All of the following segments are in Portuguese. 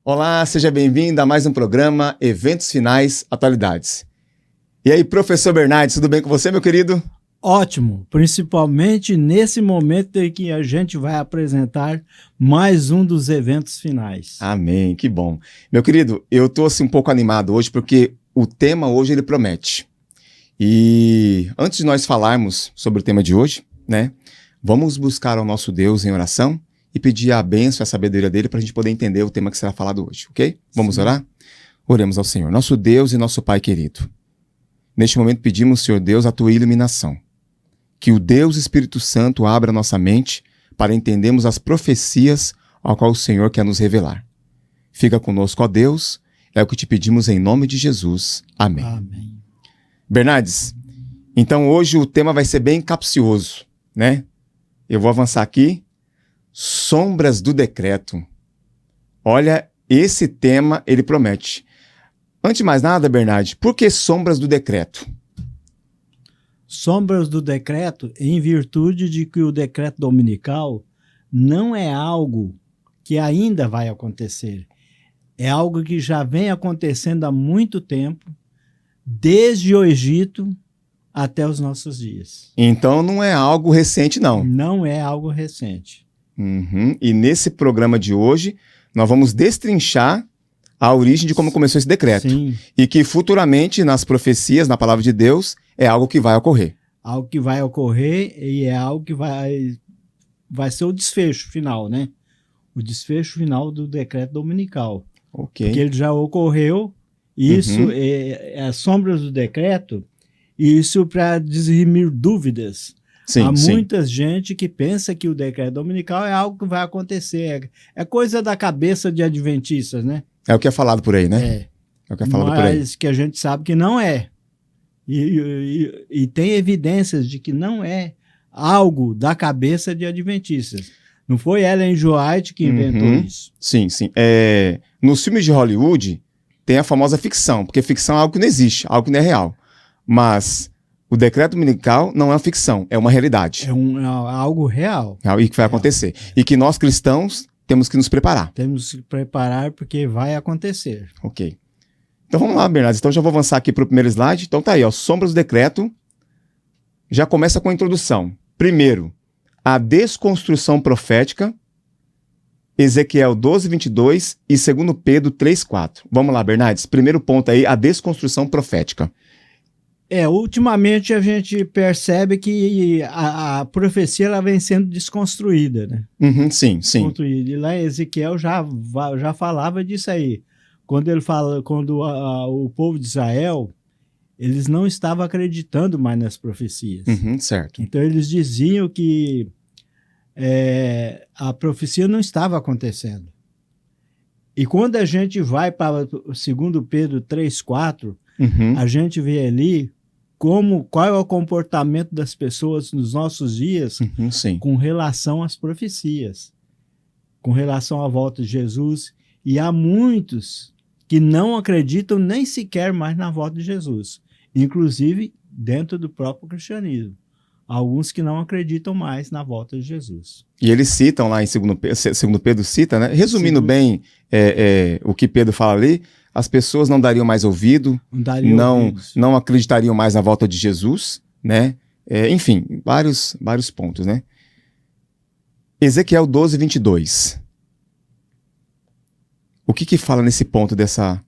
Olá, seja bem-vindo a mais um programa Eventos Finais Atualidades. E aí, professor Bernardes, tudo bem com você, meu querido? Ótimo, principalmente nesse momento em que a gente vai apresentar mais um dos eventos finais. Amém, que bom. Meu querido, eu tô assim, um pouco animado hoje porque o tema hoje ele promete. E antes de nós falarmos sobre o tema de hoje, né, vamos buscar ao nosso Deus em oração e pedir a bênção e a sabedoria dele para a gente poder entender o tema que será falado hoje, ok? Vamos Sim. orar? Oremos ao Senhor, nosso Deus e nosso Pai querido. Neste momento pedimos, Senhor Deus, a tua iluminação. Que o Deus Espírito Santo abra nossa mente para entendermos as profecias ao qual o Senhor quer nos revelar. Fica conosco, ó Deus, é o que te pedimos em nome de Jesus. Amém. Amém. Bernardes, então hoje o tema vai ser bem capcioso, né? Eu vou avançar aqui. Sombras do decreto. Olha, esse tema ele promete. Antes de mais nada, Bernardes, por que sombras do decreto? Sombras do decreto, em virtude de que o decreto dominical não é algo que ainda vai acontecer. É algo que já vem acontecendo há muito tempo, desde o Egito até os nossos dias. Então não é algo recente, não. Não é algo recente. Uhum. E nesse programa de hoje, nós vamos destrinchar a origem de como começou esse decreto. Sim. E que futuramente, nas profecias, na palavra de Deus, é algo que vai ocorrer. Algo que vai ocorrer e é algo que vai ser o desfecho final, né? O desfecho final do decreto dominical. Ok. Porque ele já ocorreu, isso é as sombras do decreto, e isso para dirimir dúvidas. Sim, Há sim. muita gente que pensa que o decreto dominical é algo que vai acontecer. É coisa da cabeça de adventistas, né? É o que é falado por aí, né? É. É o que é falado por aí. Mas que a gente sabe que não é. E tem evidências de que não é algo da cabeça de adventistas. Não foi Ellen G. White que inventou isso. Sim, sim. Nos filmes de Hollywood, tem a famosa ficção, porque ficção é algo que não existe, algo que não é real. Mas o decreto dominical não é uma ficção, é uma realidade. É algo real. E que vai acontecer. E que nós cristãos temos que nos preparar. Temos que preparar porque vai acontecer. Ok. Então vamos lá, Bernardo. Então já vou avançar aqui para o primeiro slide. Então tá aí, ó, sombras do decreto. Já começa com a introdução. Primeiro, a desconstrução profética, Ezequiel 12, 22 e 2 Pedro 3, 4. Vamos lá, Bernardes. Primeiro ponto aí, a desconstrução profética. Ultimamente a gente percebe que a profecia ela vem sendo desconstruída, né? Sim, sim. E lá em Ezequiel já falava disso aí. Quando ele fala, quando o povo de Israel, eles não estavam acreditando mais nas profecias. Certo. Então eles diziam que a profecia não estava acontecendo. E quando a gente vai para 2 Pedro 3, 4, a gente vê ali qual é o comportamento das pessoas nos nossos dias com relação às profecias, com relação à volta de Jesus. E há muitos que não acreditam nem sequer mais na volta de Jesus, inclusive dentro do próprio cristianismo. Alguns que não acreditam mais na volta de Jesus. E eles citam lá em 2 Pedro cita, né? Resumindo bem o que Pedro fala ali, as pessoas não dariam mais ouvido, não acreditariam mais na volta de Jesus, né? Enfim, vários pontos, né? Ezequiel 12, 22. O que fala nesse ponto dessa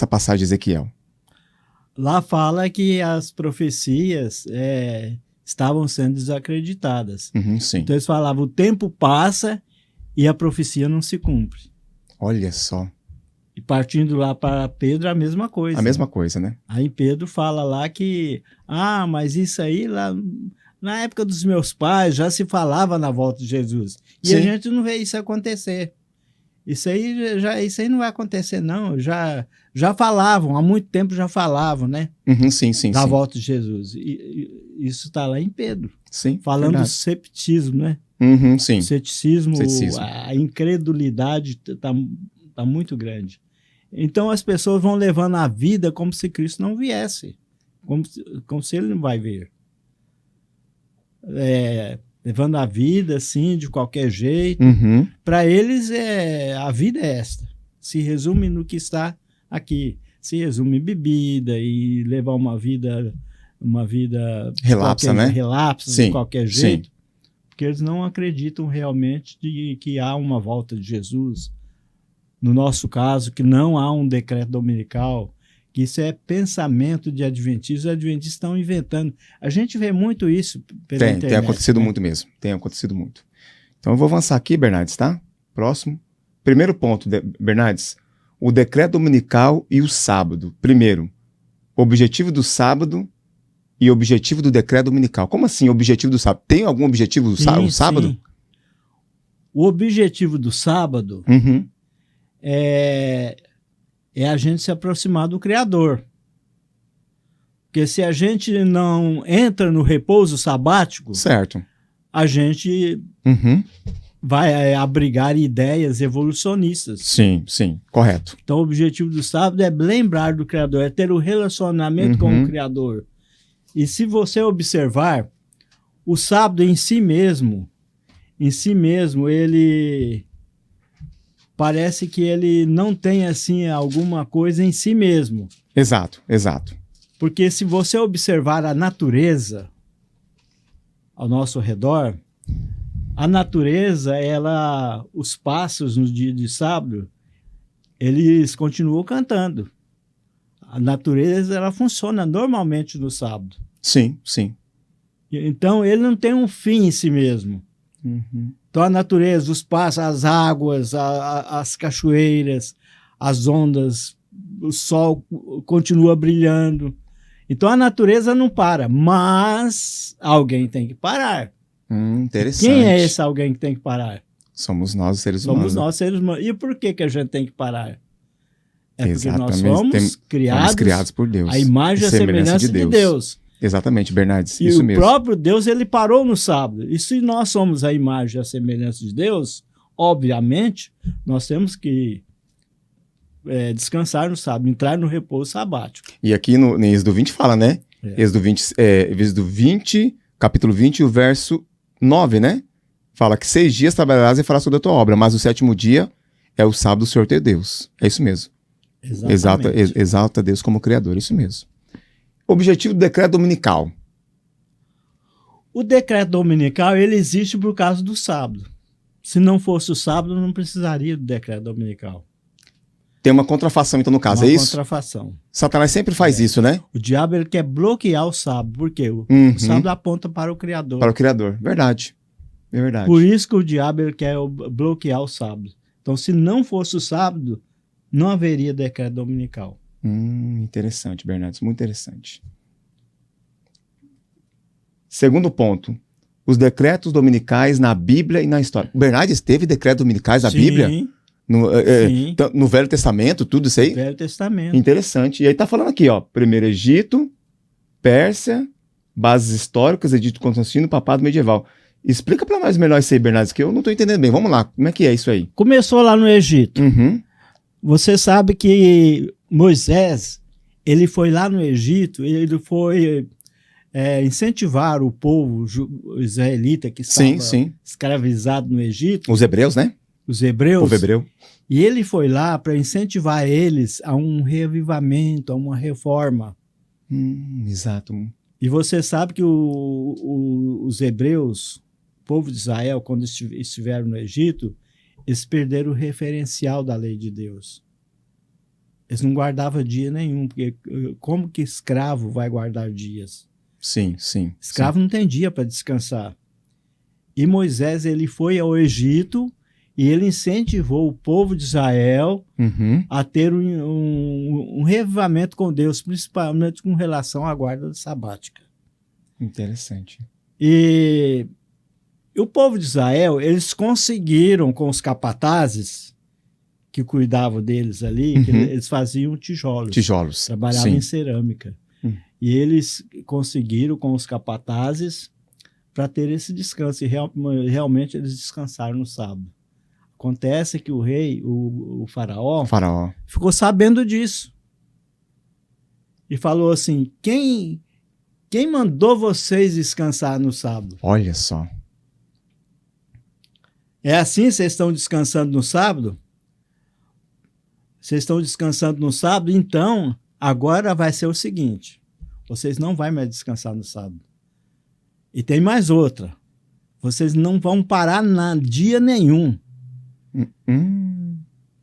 passagem de Ezequiel? Lá fala que as profecias estavam sendo desacreditadas. Sim. Então eles falavam, o tempo passa e a profecia não se cumpre. Olha só. E partindo lá para Pedro, a mesma coisa. A mesma coisa, né? Aí Pedro fala lá que, mas isso aí lá na época dos meus pais já se falava na volta de Jesus. E a gente não vê isso acontecer. Isso aí não vai acontecer, não. Já falavam, há muito tempo já falavam, né? Sim. Da volta de Jesus. E isso está lá em Pedro. Sim. Falando verdade. do cepticismo, né? Sim. O ceticismo, a incredulidade está muito grande. Então as pessoas vão levando a vida como se Cristo não viesse. Como se ele não vai vir. levando a vida assim, de qualquer jeito. Para eles, a vida é esta. Se resume no que está aqui. Se resume em bebida e levar uma vida relapsa, né? Relapsa de qualquer jeito. Sim. Porque eles não acreditam realmente de que há uma volta de Jesus. No nosso caso, que não há um decreto dominical, que isso é pensamento de adventistas. Os adventistas estão inventando. A gente vê muito isso pela internet. Tem acontecido muito mesmo. Tem acontecido muito. Então eu vou avançar aqui, Bernardes, tá? Próximo. Primeiro ponto, Bernardes. O decreto dominical e o sábado. Primeiro, objetivo do sábado e objetivo do decreto dominical. Como assim objetivo do sábado? Tem algum objetivo do sábado? Sim. O objetivo do sábado é a gente se aproximar do Criador. Porque se a gente não entra no repouso sabático, certo, a gente vai abrigar ideias evolucionistas. Sim, sim, correto. Então o objetivo do sábado é lembrar do Criador, é ter o relacionamento com o Criador. E se você observar, o sábado em si mesmo, ele parece que ele não tem assim alguma coisa em si mesmo. Exato, exato. Porque se você observar a natureza ao nosso redor, a natureza, os pássaros no dia de sábado, eles continuam cantando. A natureza, ela funciona normalmente no sábado. Sim, sim. Então, ele não tem um fim em si mesmo. Então, a natureza, os pássaros, as águas, as cachoeiras, as ondas, o sol continua brilhando. Então, a natureza não para, mas alguém tem que parar. Interessante. Quem é esse alguém que tem que parar? Somos nós, os seres humanos. Somos nós, seres humanos. E por que a gente tem que parar? Exatamente. Porque nós somos criados por Deus. A imagem e a semelhança de Deus. Exatamente, Bernardes. E isso o mesmo. próprio Deus, ele parou no sábado. E se nós somos a imagem e a semelhança de Deus, obviamente, nós temos que descansar no sábado, entrar no repouso sabático. E aqui em Êxodo 20 fala, né? Êxodo 20, capítulo 20, o verso 9, né? Fala que 6 dias trabalharás e farás toda a tua obra, mas o 7º dia é o sábado do Senhor teu Deus. É isso mesmo. Exalta Deus como Criador, isso mesmo. Objetivo do decreto dominical. O decreto dominical, ele existe por causa do sábado. Se não fosse o sábado, não precisaria do decreto dominical. Tem uma contrafação, então, no caso, é isso? Uma contrafação. Satanás sempre faz isso, né? O diabo, ele quer bloquear o sábado. Por quê? O sábado aponta para o Criador. Para o Criador, verdade. É verdade. Por isso que o diabo, ele quer bloquear o sábado. Então, se não fosse o sábado, não haveria decreto dominical. Interessante, Bernardes, muito interessante. Segundo ponto, os decretos dominicais na Bíblia e na história. Bernardes teve decretos dominicais na Bíblia? Sim. No Velho Testamento, tudo isso aí? Velho Testamento. Interessante. E aí tá falando aqui, ó, primeiro Egito, Pérsia, bases históricas, Edito Constantino, papado medieval. Explica para nós melhor isso aí, Bernardes, que eu não tô entendendo bem. Vamos lá, como é que é isso aí? Começou lá no Egito. Você sabe que Moisés, ele foi lá no Egito, ele foi incentivar o povo israelita que estava escravizado no Egito. Os hebreus, né? Os hebreus. O povo hebreu. E ele foi lá para incentivar eles a um reavivamento, a uma reforma. Exato. E você sabe que os hebreus, o povo de Israel, quando estiveram no Egito, eles perderam o referencial da lei de Deus. Eles não guardavam dia nenhum, porque como que escravo vai guardar dias? Sim, sim. Escravo não tem dia para descansar. E Moisés, ele foi ao Egito e ele incentivou o povo de Israel a ter um reavivamento com Deus, principalmente com relação à guarda sabática. Interessante. E o povo de Israel, eles conseguiram, com os capatazes que cuidavam deles ali, que eles faziam tijolos. Trabalhavam em cerâmica. E eles conseguiram, com os capatazes, para ter esse descanso. E realmente eles descansaram no sábado. Acontece que o rei, o faraó, ficou sabendo disso. E falou assim, quem mandou vocês descansar no sábado? Olha só. É assim? Vocês estão descansando no sábado? Vocês estão descansando no sábado? Então, agora vai ser o seguinte. Vocês não vão mais descansar no sábado. E tem mais outra. Vocês não vão parar dia nenhum.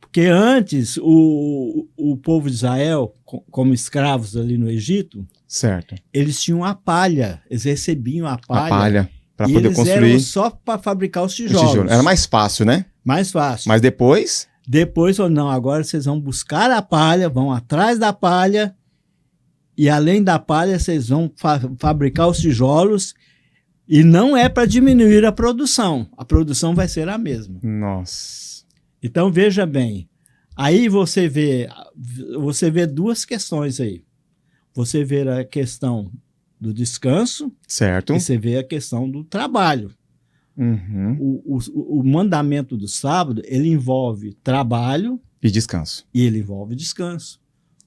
Porque antes, o povo de Israel, como escravos ali no Egito, certo, eles tinham a palha. Eles recebiam a palha. A palha para poder eles construir. Eram só para fabricar os tijolos. Era mais fácil, né? Mais fácil. Mas depois... Depois, não, agora vocês vão buscar a palha, vão atrás da palha, e além da palha, vocês vão fabricar os tijolos, e não é para diminuir a produção vai ser a mesma. Nossa. Então, veja bem, aí você vê duas questões aí. Você vê a questão do descanso, certo, e você vê a questão do trabalho. O mandamento do sábado, ele envolve trabalho e descanso. E ele envolve descanso.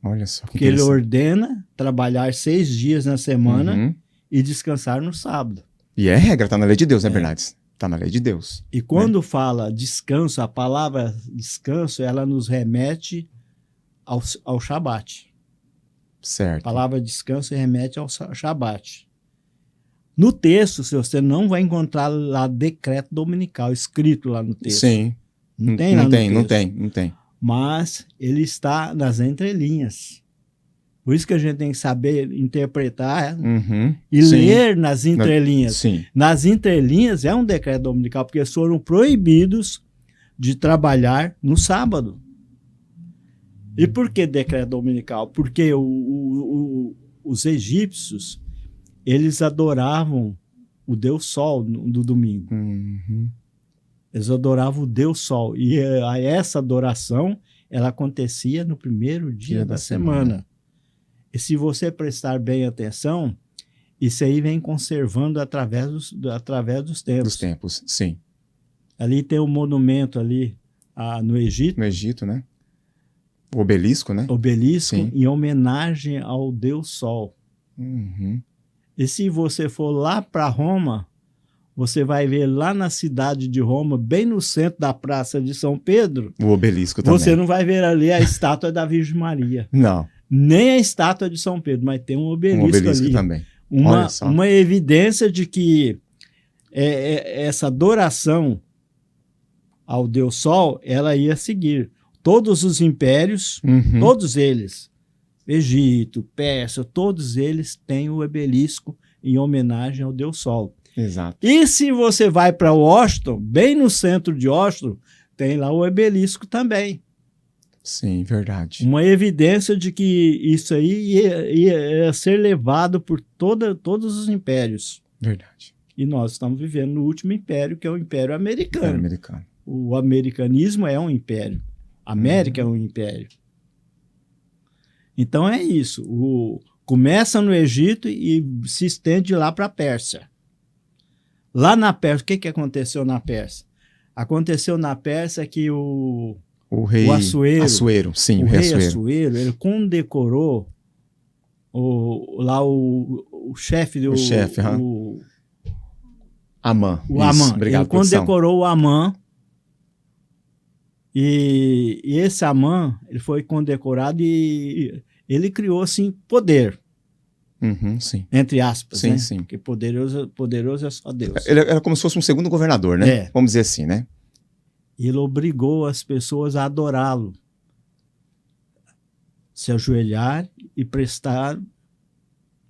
Olha só. Porque ele ordena trabalhar 6 dias na semana e descansar no sábado. E é regra, está na lei de Deus, né, Bernardes? Está na lei de Deus. E quando fala descanso, a palavra descanso, ela nos remete ao Shabat. Certo. A palavra descanso remete ao Shabat. No texto, você não vai encontrar lá decreto dominical escrito lá no texto. Sim. Não tem lá no texto. Não tem. Mas ele está nas entrelinhas. Por isso que a gente tem que saber interpretar e ler nas entrelinhas. Sim. Nas entrelinhas é um decreto dominical, porque eles foram proibidos de trabalhar no sábado. E por que decreto dominical? Porque os egípcios, eles adoravam o Deus Sol no domingo. Eles adoravam o Deus Sol. E essa adoração, ela acontecia no primeiro dia da semana. E se você prestar bem atenção, isso aí vem conservando através dos tempos. Dos tempos, sim. Ali tem um monumento ali no Egito. No Egito, né? O obelisco, né? Obelisco, sim, em homenagem ao Deus Sol. E se você for lá para Roma, você vai ver lá na cidade de Roma, bem no centro da Praça de São Pedro, o obelisco também. Você não vai ver ali a estátua da Virgem Maria. Não. Nem a estátua de São Pedro, mas tem um obelisco ali. Também. Uma evidência de que essa adoração ao Deus Sol, ela ia seguir. Todos os impérios, todos eles, Egito, Pérsia, todos eles têm o obelisco em homenagem ao Deus Sol. Exato. E se você vai para Washington, bem no centro de Washington, tem lá o obelisco também. Sim, verdade. Uma evidência de que isso aí ia ser levado por todos os impérios. Verdade. E nós estamos vivendo no último império, que é o Império Americano. Império Americano. O americanismo é um império. A América é um império. Então é isso. Começa no Egito e se estende lá para a Pérsia. Lá na Pérsia, o que aconteceu na Pérsia? Aconteceu na Pérsia que o rei Assuero, sim, o rei Assuero, ele condecorou o chefe do... O chefe, Amã. O Amã. Ele condecorou o Amã. E esse Amã, ele foi condecorado e ele criou, assim, poder. Sim. Entre aspas, sim, né? Sim. Porque poderoso é só Deus. Ele era como se fosse um segundo governador, né? Vamos dizer assim, né? Ele obrigou as pessoas a adorá-lo, se ajoelhar e prestar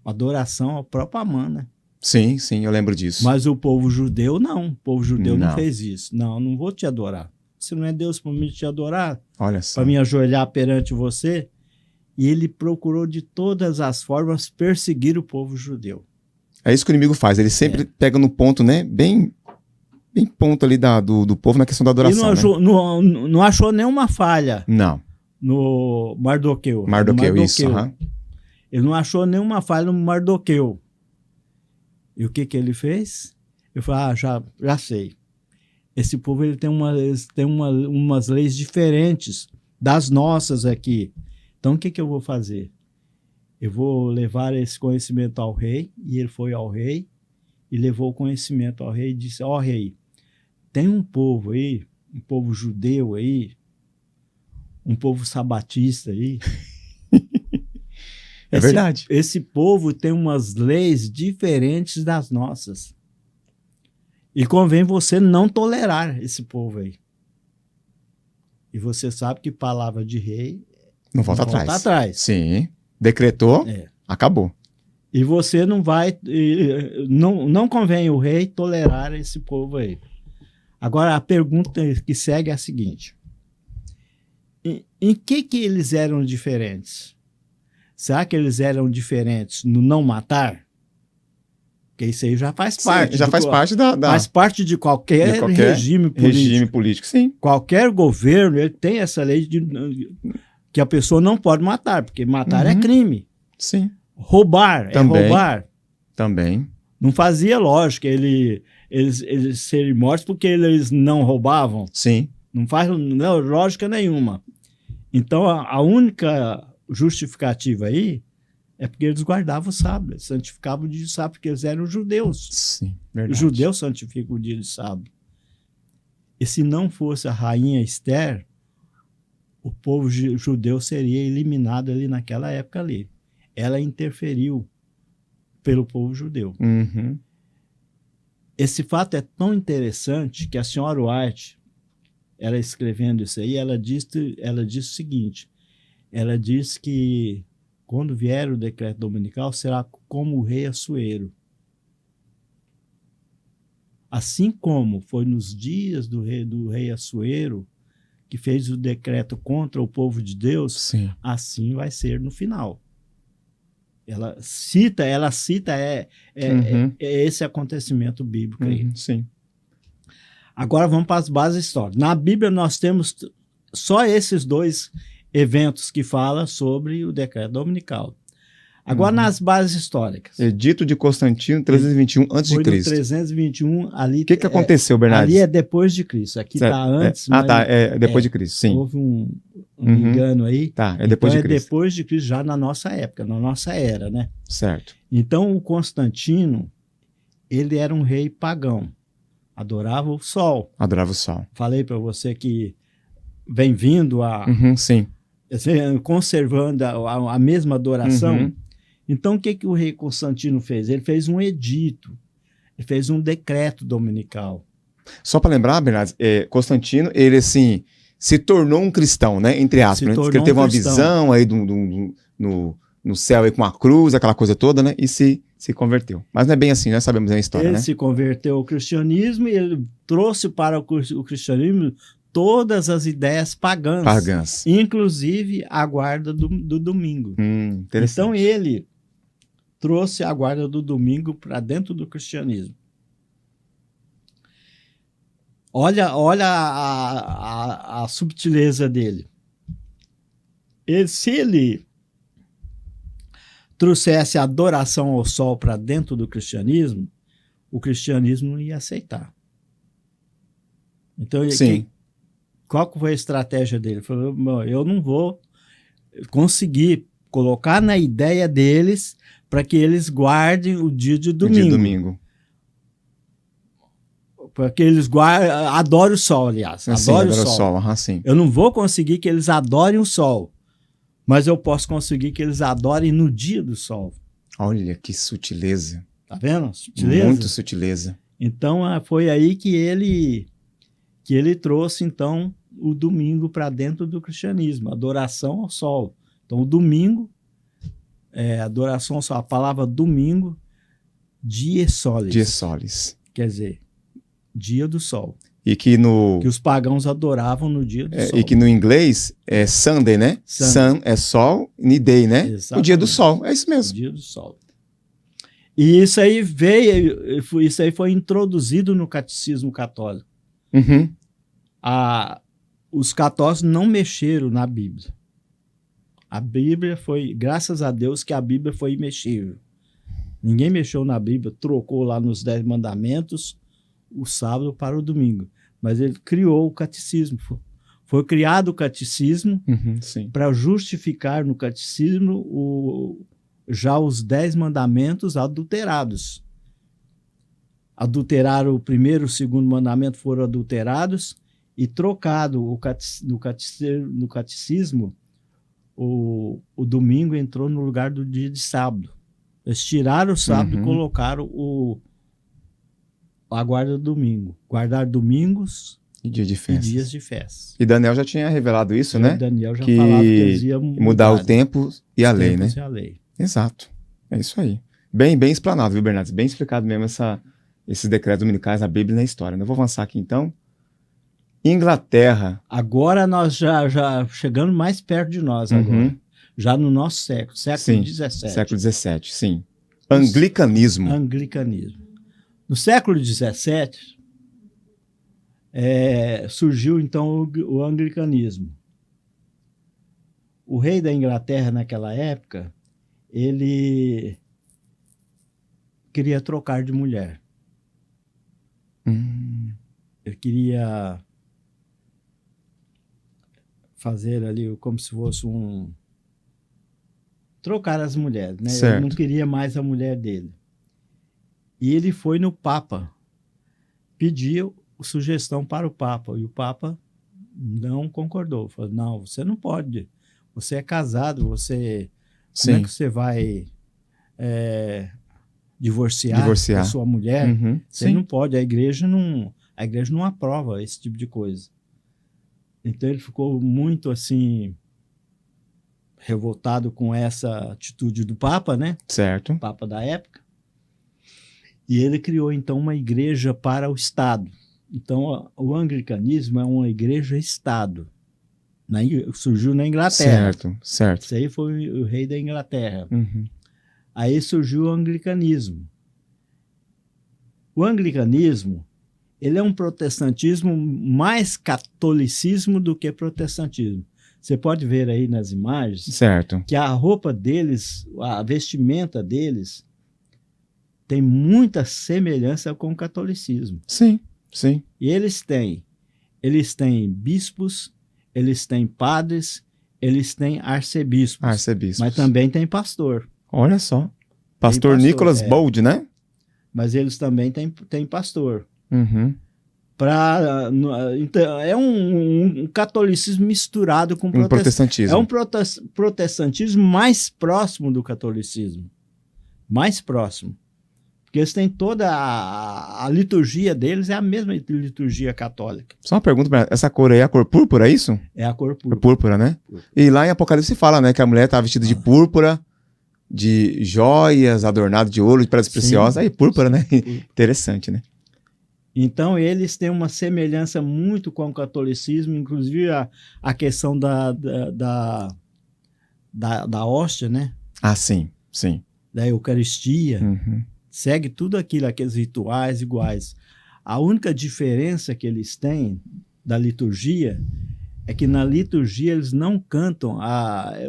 adoração ao próprio Amã, né? Sim, eu lembro disso. Mas o povo judeu não. O povo judeu não fez isso. Não vou te adorar. Se não é Deus para me te adorar, para me ajoelhar perante você. E ele procurou de todas as formas perseguir o povo judeu. É isso que o inimigo faz. Ele sempre pega no ponto, né? Bem ponto ali do povo na questão da adoração. E não achou nenhuma falha. Não. No Mardoqueu. Isso. Ele não achou nenhuma falha no Mardoqueu. E o que ele fez? Eu falei, já sei. Esse povo ele tem umas leis diferentes das nossas aqui. Então, o que eu vou fazer? Eu vou levar esse conhecimento ao rei, e ele foi ao rei, e levou o conhecimento ao rei, e disse, rei, tem um povo aí, um povo judeu aí, um povo sabatista aí. É verdade. Esse povo tem umas leis diferentes das nossas. E convém você não tolerar esse povo aí. E você sabe que palavra de rei Não volta atrás. Volta atrás. Sim. Decretou, acabou. E você não vai... Não convém o rei tolerar esse povo aí. Agora, a pergunta que segue é a seguinte. Em que eles eram diferentes? Será que eles eram diferentes no não matar? Porque isso aí já faz parte. Sim, já faz parte faz parte de qualquer regime político. Regime político, sim. Qualquer governo ele tem essa lei que a pessoa não pode matar, porque matar é crime. Sim. Roubar também, é roubar. Também. Não fazia lógica eles serem mortos porque eles não roubavam. Sim. Não faz lógica nenhuma. Então, a única justificativa aí é porque eles guardavam o sábado, eles santificavam o dia de sábado, porque eles eram judeus. Sim, verdade. Os judeus santificam o dia de sábado. E se não fosse a rainha Esther, o povo judeu seria eliminado ali naquela época ali. Ela interferiu pelo povo judeu. Uhum. Esse fato é tão interessante que a senhora White, ela escrevendo isso aí, ela disse o seguinte, ela diz que quando vier o decreto dominical, será como o rei Assuero. Assim como foi nos dias do rei Assuero, que fez o decreto contra o povo de Deus, sim, assim vai ser no final. Ela cita esse acontecimento bíblico aí. Sim. Agora vamos para as bases históricas. Na Bíblia nós temos só esses dois eventos que falam sobre o decreto dominical. Agora nas bases históricas. Edito de Constantino, 321 a.C. Foi no 321 ali. O que aconteceu, Bernardes? Ali é depois de Cristo. Aqui está antes. É depois de Cristo, sim. Houve um engano aí. Tá, é depois de Cristo. É depois de Cristo, já na nossa época, na nossa era, né? Certo. Então o Constantino, ele era um rei pagão. Adorava o sol. Adorava o sol. Falei para você que vem vindo sim. Conservando a mesma adoração. Então, o que o rei Constantino fez? Ele fez um edito, ele fez um decreto dominical. Só para lembrar, Bernardes, Constantino, ele assim, se tornou um cristão, né? Entre aspas. Né? Ele teve uma visão aí no céu aí com a cruz, aquela coisa toda, né? E se converteu. Mas não é bem assim, nós sabemos a história, ele né? Ele se converteu ao cristianismo e ele trouxe para o cristianismo todas as ideias pagãs. Inclusive a guarda do domingo. Então ele trouxe a guarda do domingo para dentro do cristianismo. Olha a subtileza dele. Se ele trouxesse a adoração ao sol para dentro do cristianismo, o cristianismo não ia aceitar. Então, qual foi a estratégia dele? Ele falou, eu não vou conseguir colocar na ideia deles para que eles guardem o dia de domingo. O dia de domingo. Para que eles adorem o sol, aliás. Adorem o sol. Sim. Eu não vou conseguir que eles adorem o sol, mas eu posso conseguir que eles adorem no dia do sol. Olha que sutileza. Tá vendo? Sutileza? Muito sutileza. Então, foi aí que ele trouxe, então, o domingo para dentro do cristianismo, adoração ao sol. Então, o domingo, adoração ao sol, a palavra domingo, dies solis. Dies solis. Quer dizer, dia do sol. E que os pagãos adoravam no dia do sol. E que no inglês é Sunday, né? Sun é sol, e day, né? Exatamente. O dia do sol, é isso mesmo. O dia do sol. E isso aí foi introduzido no catecismo católico. Os católicos não mexeram na Bíblia. A Bíblia foi, graças a Deus que a Bíblia foi imexível. Ninguém mexeu na Bíblia, trocou lá nos 10 mandamentos o sábado para o domingo. Mas ele criou o catecismo. Foi criado o catecismo para justificar no catecismo já os 10 mandamentos adulterados. adulteraram o primeiro e o segundo mandamento, foram adulterados e trocado no catecismo, o domingo entrou no lugar do dia de sábado. Eles tiraram o sábado e colocaram a guarda do domingo. Guardar domingos e dias de festa. E Daniel já tinha revelado isso, né? Daniel já falava que eles iam mudar o tempo e a lei, né? E a lei. Exato. É isso aí. Bem explanado, viu, Bernardes? Bem explicado mesmo esses decretos dominicais, a Bíblia e na história. Eu vou avançar aqui, então. Inglaterra. Agora nós já chegando mais perto de nós agora. Já no nosso século XVII. Século XVII, sim. Anglicanismo. No século XVII, surgiu, então, o anglicanismo. O rei da Inglaterra, naquela época, ele queria trocar de mulher. Ele queria fazer ali como se fosse trocar as mulheres, né? Certo. Ele não queria mais a mulher dele. E ele foi no Papa, pediu sugestão para o Papa, e o Papa não concordou. Falou, não, você não pode, você é casado, como é que você vai divorciar da sua mulher? Você não pode, a igreja não aprova esse tipo de coisa. Então ele ficou muito assim revoltado com essa atitude do Papa, né? Certo. O Papa da época. E ele criou então uma igreja para o Estado. Então o anglicanismo é uma igreja-estado. Surgiu na Inglaterra. Certo. Isso aí foi o rei da Inglaterra. Aí surgiu o anglicanismo. O anglicanismo, ele é um protestantismo mais catolicismo do que protestantismo. Você pode ver aí nas imagens que a roupa deles, a vestimenta deles, tem muita semelhança com o catolicismo. Sim. E eles têm bispos, eles têm padres, eles têm arcebispos. Mas também tem pastor. Olha só. Pastor Nicholas Bold, né? Mas eles também têm pastor. Então, é um catolicismo misturado com protestantismo. É um protestantismo mais próximo do catolicismo. Mais próximo. Porque eles têm toda a liturgia deles, é a mesma liturgia católica. Só uma pergunta, essa cor aí é a cor púrpura, é isso? É a cor púrpura. É púrpura, né? E lá em Apocalipse fala, né, que a mulher estava vestida de púrpura, de joias, adornado de ouro, de pedras preciosas. Aí, púrpura, né? Interessante, né? Então, eles têm uma semelhança muito com o catolicismo, inclusive a questão da hóstia, né? Ah, sim. Da Eucaristia. Segue tudo aquilo, aqueles rituais iguais. A única diferença que eles têm da liturgia é que na liturgia eles não cantam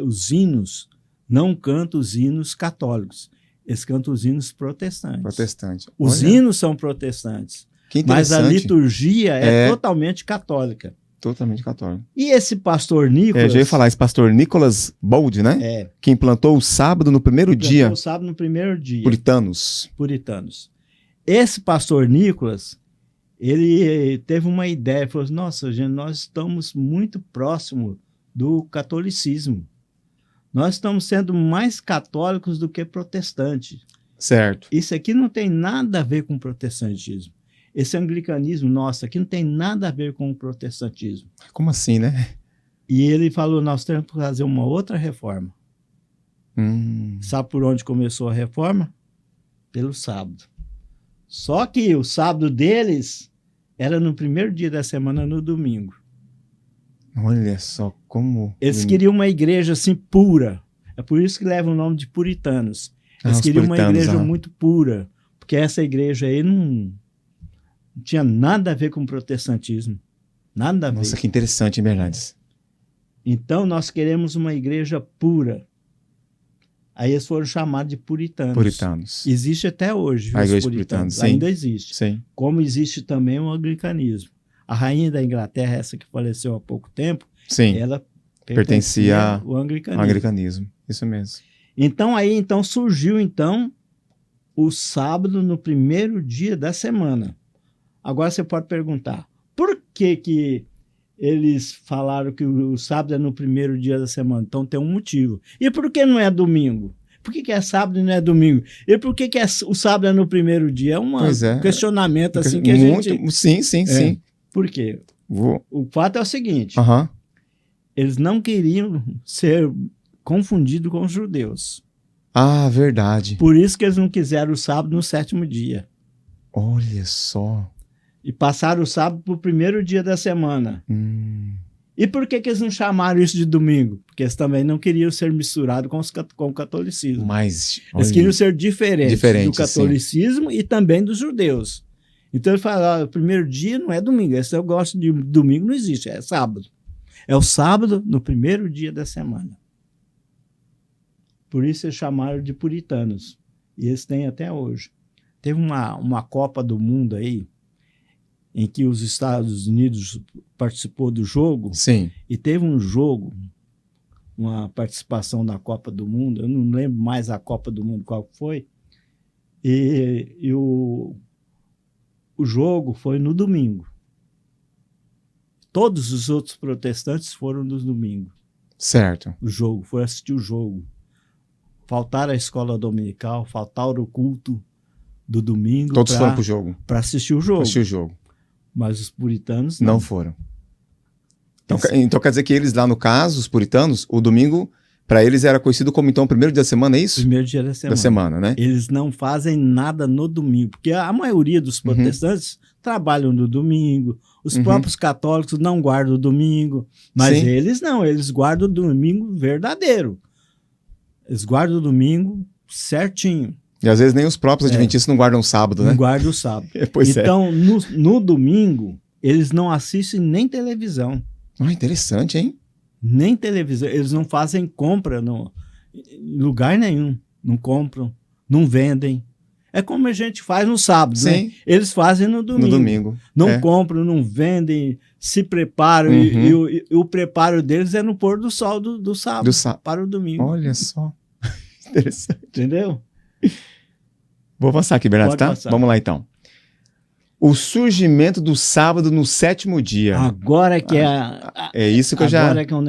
os hinos, não cantam os hinos católicos. Eles cantam os hinos protestantes. Os hinos são protestantes. Mas a liturgia é totalmente católica. Totalmente católica. E esse pastor Nicholas... Eu já ia falar, esse pastor Nicholas Bold, né? Que implantou o sábado no primeiro dia. Puritanos. Esse pastor Nicholas, ele teve uma ideia, falou assim, nossa, gente, nós estamos muito próximo do catolicismo. Nós estamos sendo mais católicos do que protestantes. Certo. Isso aqui não tem nada a ver com protestantismo. Esse anglicanismo nosso aqui não tem nada a ver com o protestantismo. Como assim, né? E ele falou, nós temos que fazer uma outra reforma. Sabe por onde começou a reforma? Pelo sábado. Só que o sábado deles era no primeiro dia da semana, no domingo. Olha só como... Eles queriam uma igreja assim pura. É por isso que leva o nome de puritanos. Eles queriam uma igreja muito pura. Porque essa igreja aí não tinha nada a ver com o protestantismo. Nada a ver. Nossa, que interessante, hein, Bernardes? Então, nós queremos uma igreja pura. Aí eles foram chamados de puritanos. Existe até hoje a igreja puritanos. Ainda existe. Sim. Como existe também o anglicanismo. A rainha da Inglaterra, essa que faleceu há pouco tempo, ela pertencia ao anglicanismo. Isso mesmo. Então, aí surgiu, o sábado no primeiro dia da semana. Agora você pode perguntar, por que eles falaram que o sábado é no primeiro dia da semana? Então tem um motivo. E por que não é domingo? Por que é sábado e não é domingo? E por que o sábado é no primeiro dia? É um questionamento assim que a gente... Sim. Por quê? O fato é o seguinte, eles não queriam ser confundidos com os judeus. Ah, verdade. Por isso que eles não quiseram o sábado no 7º dia. Olha só. E passaram o sábado para o primeiro dia da semana. E por que eles não chamaram isso de domingo? Porque eles também não queriam ser misturados com o catolicismo. Mas, eles queriam ser diferentes do catolicismo e também dos judeus. Então eles falaram, o primeiro dia não é domingo. Esse eu gosto de domingo, não existe, é sábado. É o sábado no primeiro dia da semana. Por isso eles chamaram de puritanos. E eles têm até hoje. Teve uma Copa do Mundo aí, em que os Estados Unidos participou do jogo. Sim. E teve um jogo, uma participação na Copa do Mundo, eu não lembro mais a Copa do Mundo qual foi, e o jogo foi no domingo. Todos os outros protestantes foram no domingo. Certo. Foi assistir o jogo. Faltaram a escola dominical, faltaram o culto do domingo. Todos foram pro jogo. Para assistir o jogo. Assistir o jogo. Mas os puritanos não foram. Então quer dizer que eles lá no caso, os puritanos, o domingo para eles era conhecido como então o primeiro dia da semana, é isso? Primeiro dia da semana. Da semana, né? Eles não fazem nada no domingo, porque a maioria dos protestantes trabalham no domingo, os próprios católicos não guardam o domingo, mas eles não, eles guardam o domingo verdadeiro. Eles guardam o domingo certinho. E às vezes nem os próprios adventistas não guardam o sábado, né? Não guardam o sábado. Pois então, no domingo, eles não assistem nem televisão. Interessante, hein? Nem televisão. Eles não fazem compra em lugar nenhum. Não compram, não vendem. É como a gente faz no sábado, né? Eles fazem no domingo. No domingo. Não compram, não vendem, se preparam. E o preparo deles é no pôr do sol do sábado para o domingo. Olha só. Interessante. Entendeu? Vou avançar aqui, Bernardo, tá? Vamos lá, então. O surgimento do sábado no 7º dia. Agora que é isso que Agora que é um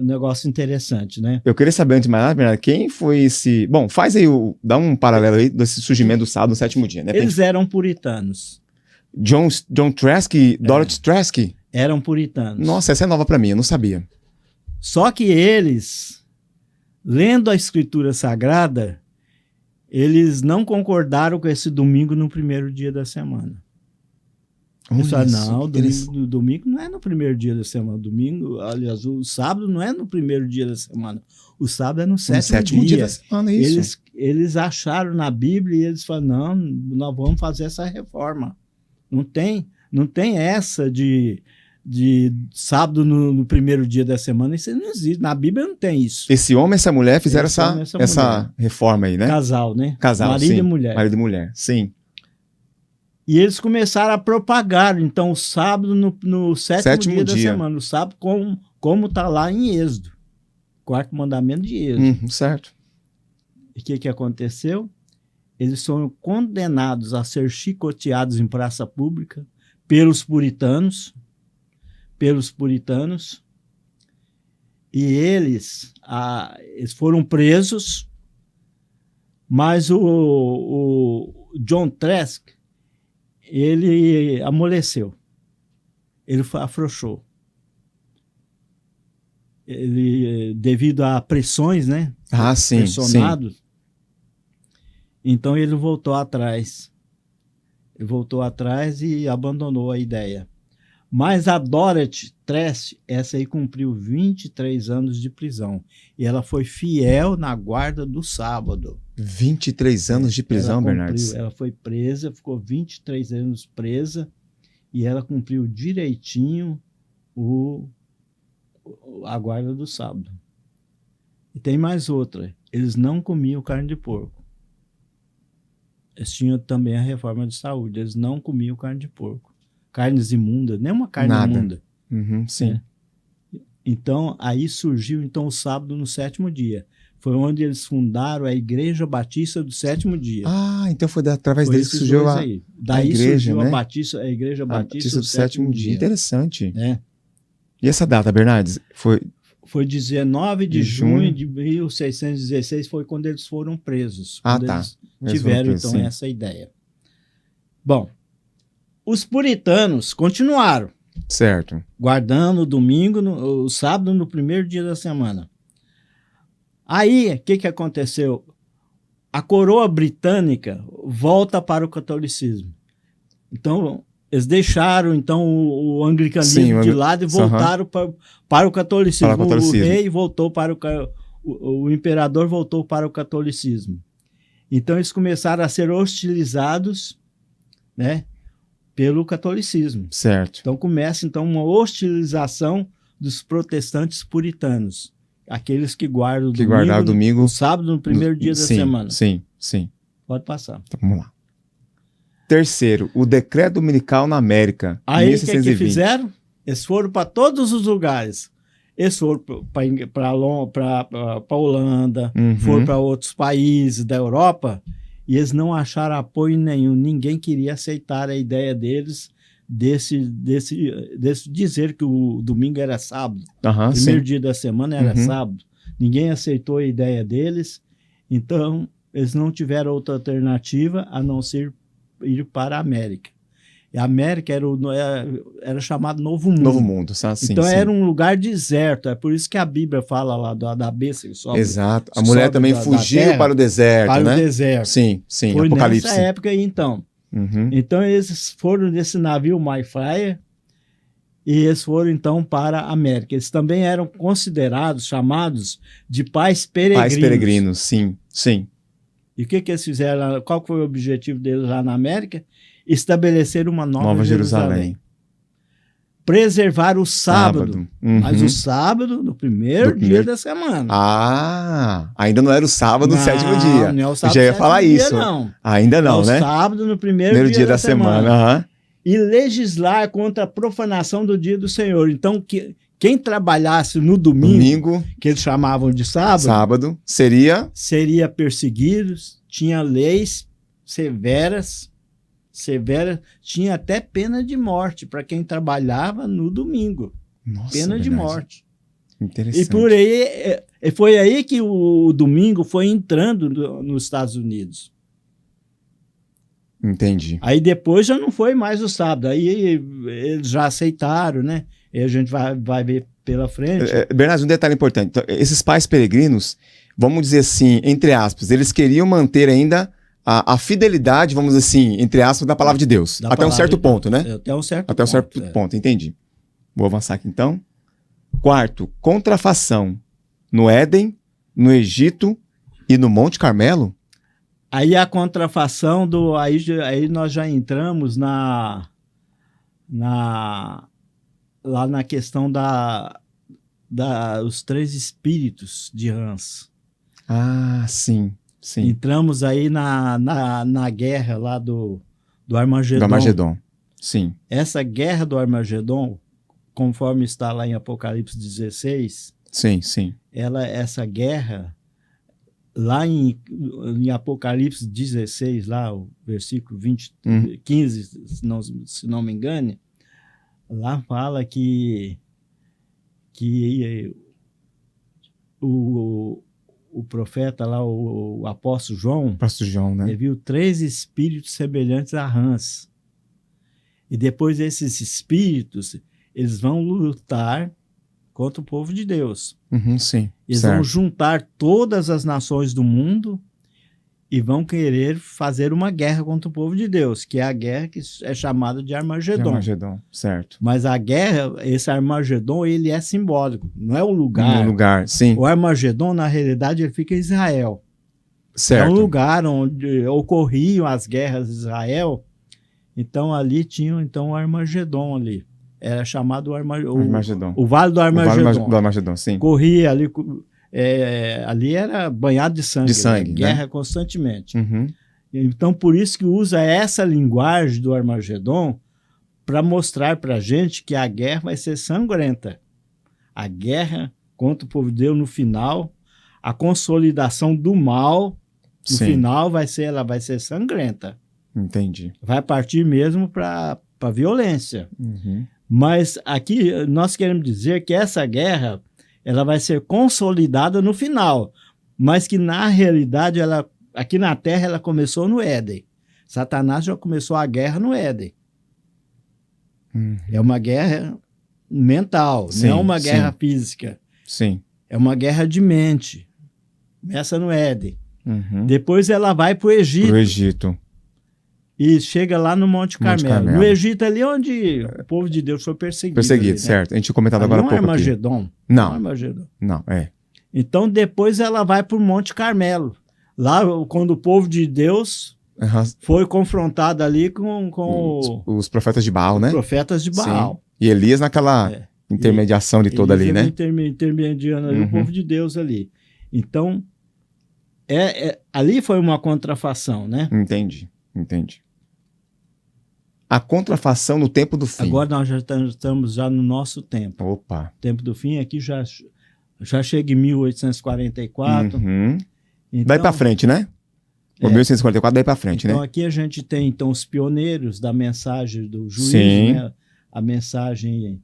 negócio interessante, né? Eu queria saber antes de mais nada, Bernardo, quem foi esse... Bom, faz aí, dá um paralelo aí desse surgimento do sábado no 7º dia, né? Eles eram puritanos. John Trask, Dorothy Trask? Eram puritanos. Nossa, essa é nova para mim, eu não sabia. Só que eles, lendo a Escritura Sagrada, eles não concordaram com esse domingo no primeiro dia da semana. Eles falaram, não, domingo não é no primeiro dia da semana. Domingo, aliás, o sábado não é no primeiro dia da semana. O sábado é no 7º dia da semana, isso. Eles acharam na Bíblia e eles falaram, não, nós vamos fazer essa reforma. Não tem essa de sábado no primeiro dia da semana, isso não existe. Na Bíblia não tem isso. Esse homem e essa mulher fizeram essa reforma aí, né? Casal, né? Casal, marido e mulher. Marido e mulher, sim. E eles começaram a propagar, então, o sábado no 7º dia da semana. O sábado, como está lá em Êxodo. 4º mandamento de Êxodo. Certo. E o que aconteceu? Eles foram condenados a ser chicoteados em praça pública pelos puritanos. E eles foram presos, mas o John Trask, ele amoleceu, ele afrouxou. Ele, devido a pressões, né? Pressionado. Sim. Então ele voltou atrás. Ele voltou atrás e abandonou a ideia. Mas a Dorothy Trask, essa aí cumpriu 23 anos de prisão. E ela foi fiel na guarda do sábado. 23 anos de prisão, Bernardo? Ela foi presa, ficou 23 anos presa e ela cumpriu direitinho a guarda do sábado. E tem mais outra. Eles não comiam carne de porco. Eles tinham também a reforma de saúde. Eles não comiam carne de porco. Carnes imundas, nenhuma carne imunda. Sim. Então, aí surgiu o sábado no 7º dia. foi onde eles fundaram a Igreja Batista do Sétimo Dia. Ah, então foi através Foi deles que esses surgiu dois a, aí. a Daí igreja, surgiu né? a Igreja A Batista do Sétimo Dia. Interessante. Né? E essa data, Bernardes? Foi 19 de De junho junho de 1616, foi quando eles foram presos. Ah, Quando tá. eles Eles tiveram, foram presos, então, sim. essa ideia. Bom, os puritanos continuaram Certo. guardando o domingo, o sábado, no primeiro dia da semana. Aí, o que aconteceu? A coroa britânica volta para o catolicismo. Então, eles deixaram então o anglicanismo de lado e voltaram para o catolicismo. Para o catolicismo. O rei voltou para o imperador voltou para o catolicismo. Então, eles começaram a ser hostilizados, né, pelo catolicismo. Certo. Então, começa então uma hostilização dos protestantes puritanos. Aqueles que guardam o domingo, o sábado, no primeiro dia da semana. Sim. Pode passar. Então, vamos lá. Terceiro, o decreto dominical na América. Aí, o que fizeram? Eles foram para todos os lugares. Eles foram para a Holanda, foram para outros países da Europa, e eles não acharam apoio nenhum. Ninguém queria aceitar a ideia deles desse dizer que o domingo era sábado. Primeiro dia da semana era sábado. Ninguém aceitou a ideia deles, então eles não tiveram outra alternativa a não ser ir para a América. E a América era chamado Novo Mundo. Novo Mundo, sim. Então era um lugar deserto. É por isso que a Bíblia fala lá da besta que sobe. Exato. A mulher também fugiu para o deserto, para né? o deserto. Sim. Foi Apocalipse. nessa época aí, então. Então eles foram nesse navio Mayflower e eles foram então para a América. Eles também eram considerados, chamados de pais peregrinos. Pais peregrinos, sim. E o que eles fizeram? Qual foi o objetivo deles lá na América? Estabelecer uma nova Jerusalém. Preservar o sábado. Mas o sábado, no primeiro dia da semana. Ah, ainda não era o sábado, no sétimo dia. Não é o sábado, já ia falar isso. Dia, não. Ainda não, né? O sábado, no primeiro dia da semana. Uhum. E legislar contra a profanação do dia do Senhor. Então, quem trabalhasse no domingo, que eles chamavam de sábado, seria perseguido, tinha leis severas, tinha até pena de morte para quem trabalhava no domingo. Nossa, pena de morte. Interessante. E por aí, foi aí que o domingo foi entrando nos Estados Unidos. Entendi. Aí depois já não foi mais o sábado, aí eles já aceitaram, né? E a gente vai ver pela frente. Bernardo, um detalhe importante. Então, esses pais peregrinos, vamos dizer assim, entre aspas, eles queriam manter ainda a fidelidade, vamos dizer assim, entre aspas, da palavra de Deus. Até um certo ponto, né? Até um certo ponto, entendi. Vou avançar aqui então. Quarto, contrafação no Éden, no Egito e no Monte Carmelo. Aí a contrafação aí nós já entramos lá na questão os três espíritos de Hans. Ah, sim. Entramos aí na guerra lá do Armagedon. Do Armagedon, sim. Essa guerra do Armagedon, conforme está lá em Apocalipse 16, sim. Essa guerra, lá em Apocalipse 16, lá o versículo 15, se não me engane, lá fala que o profeta lá, o apóstolo João, né? Ele viu 3 espíritos semelhantes a rãs. E depois esses espíritos, eles vão lutar contra o povo de Deus. Sim. Eles vão juntar todas as nações do mundo e vão querer fazer uma guerra contra o povo de Deus, que é a guerra que é chamada de Armagedon. Certo. Mas a guerra, esse Armagedon, ele é simbólico, não é o lugar. No lugar, sim. O Armagedon, na realidade, ele fica em Israel. Certo. É um lugar onde ocorriam as guerras de Israel. Então, ali tinha o Armagedon ali. Era chamado Armagedon. O Vale do Armagedon. O Vale do Armagedon, sim. Corria ali... ali era banhado de sangue. Né? Guerra constantemente. Então, por isso que usa essa linguagem do Armagedon para mostrar para a gente que a guerra vai ser sangrenta. A guerra contra o povo de Deus, no final, a consolidação do mal, no Sim. final, ela vai ser sangrenta. Entendi. Vai partir mesmo para violência. Uhum. Mas aqui nós queremos dizer que essa guerra ela vai ser consolidada no final, mas que na realidade, aqui na Terra, ela começou no Éden. Satanás já começou a guerra no Éden. Uhum. É uma guerra mental, Sim, não é uma guerra sim. física. Sim. É uma guerra de mente. Começa no Éden. Uhum. Depois ela vai para o Egito. Pro Egito. E chega lá no Monte Carmelo. Carmelo. No Egito, ali onde o povo de Deus foi perseguido. Perseguido, ali, né? certo. A gente tinha comentado Ali agora há não é pouco aqui. Armagedon. Não. Não é Armagedon. Não, é. Então, depois ela vai para o Monte Carmelo. Lá, quando o povo de Deus Uhum. foi confrontado ali com os profetas de Baal, né? os profetas de Baal. Sim. E Elias naquela intermediação de toda ali, né? Intermediando ali o povo de Deus ali. Então, ali foi uma contrafação, né? Entendi. A contrafação no tempo do fim. Agora nós já estamos no nosso tempo. Opa. O tempo do fim aqui já chega em 1844. Uhum. Então, daí para frente, né? O 1844 daí para frente, então, né? aqui a gente tem os pioneiros da mensagem do juízo, Sim. né? A mensagem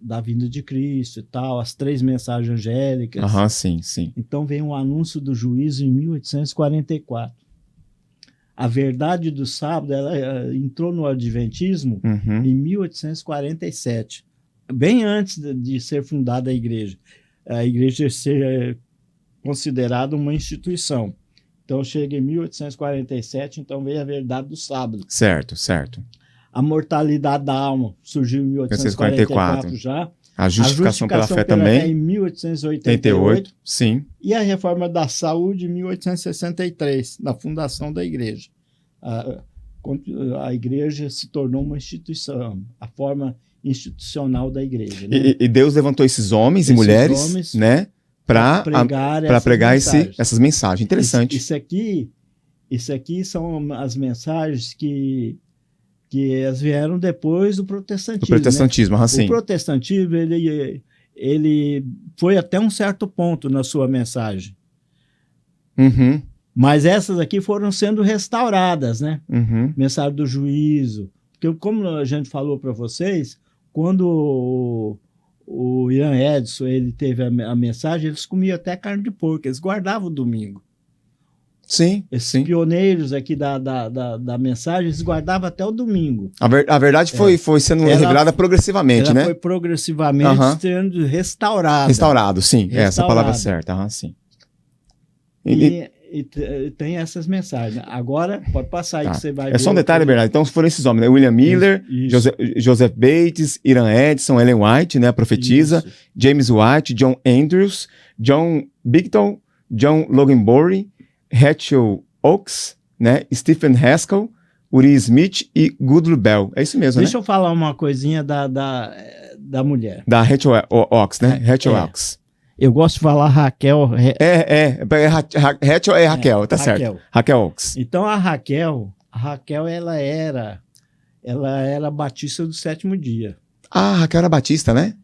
da vinda de Cristo e tal, as 3 mensagens angélicas. Sim. Então vem o anúncio do juízo em 1844. A verdade do sábado ela entrou no Adventismo em 1847, bem antes de ser fundada a igreja. A igreja ser considerada uma instituição. Então chega em 1847, então veio a verdade do sábado. Certo. A mortalidade da alma surgiu em 1844 já. A justificação pela fé pela também. Fé em 1888. Sim. E a reforma da saúde em 1863, na fundação da igreja. A igreja se tornou uma instituição, a forma institucional da igreja. Né? E Deus levantou esses homens e mulheres, né? Para pregar essas mensagens. Interessante. Isso aqui são as mensagens que elas vieram depois do protestantismo. Do protestantismo, né? sim. O protestantismo ele foi até um certo ponto na sua mensagem. Uhum. Mas essas aqui foram sendo restauradas, né? Uhum. Mensagem do juízo. Porque, como a gente falou para vocês, quando o Ian Edson ele teve a mensagem, eles comiam até carne de porco, eles guardavam o domingo. Sim. Esses pioneiros aqui da mensagem, eles guardavam até o domingo. A verdade foi sendo revelada progressivamente, né? Foi progressivamente sendo restaurada. Restaurado, sim. Essa é a palavra certa. Sim. E tem essas mensagens. Agora, pode passar aí que você vai ver. É só um detalhe, Bernardo. Então foram esses homens, né? William Miller, Joseph Bates, Ian Edson, Ellen White, né? A profetisa, James White, John Andrews, John Bigton, John Loganberry, Rachel Oakes, né? Stephen Haskell, Uri Smith e Goodwill Bell. É isso mesmo, Deixa eu falar uma coisinha da mulher. Da Rachel Oakes, né? Rachel Oakes. Eu gosto de falar Raquel. Rachel é Raquel, tá certo. Raquel Oakes. Então a Raquel ela era batista do 7º dia. Ah, a Raquel era batista, né?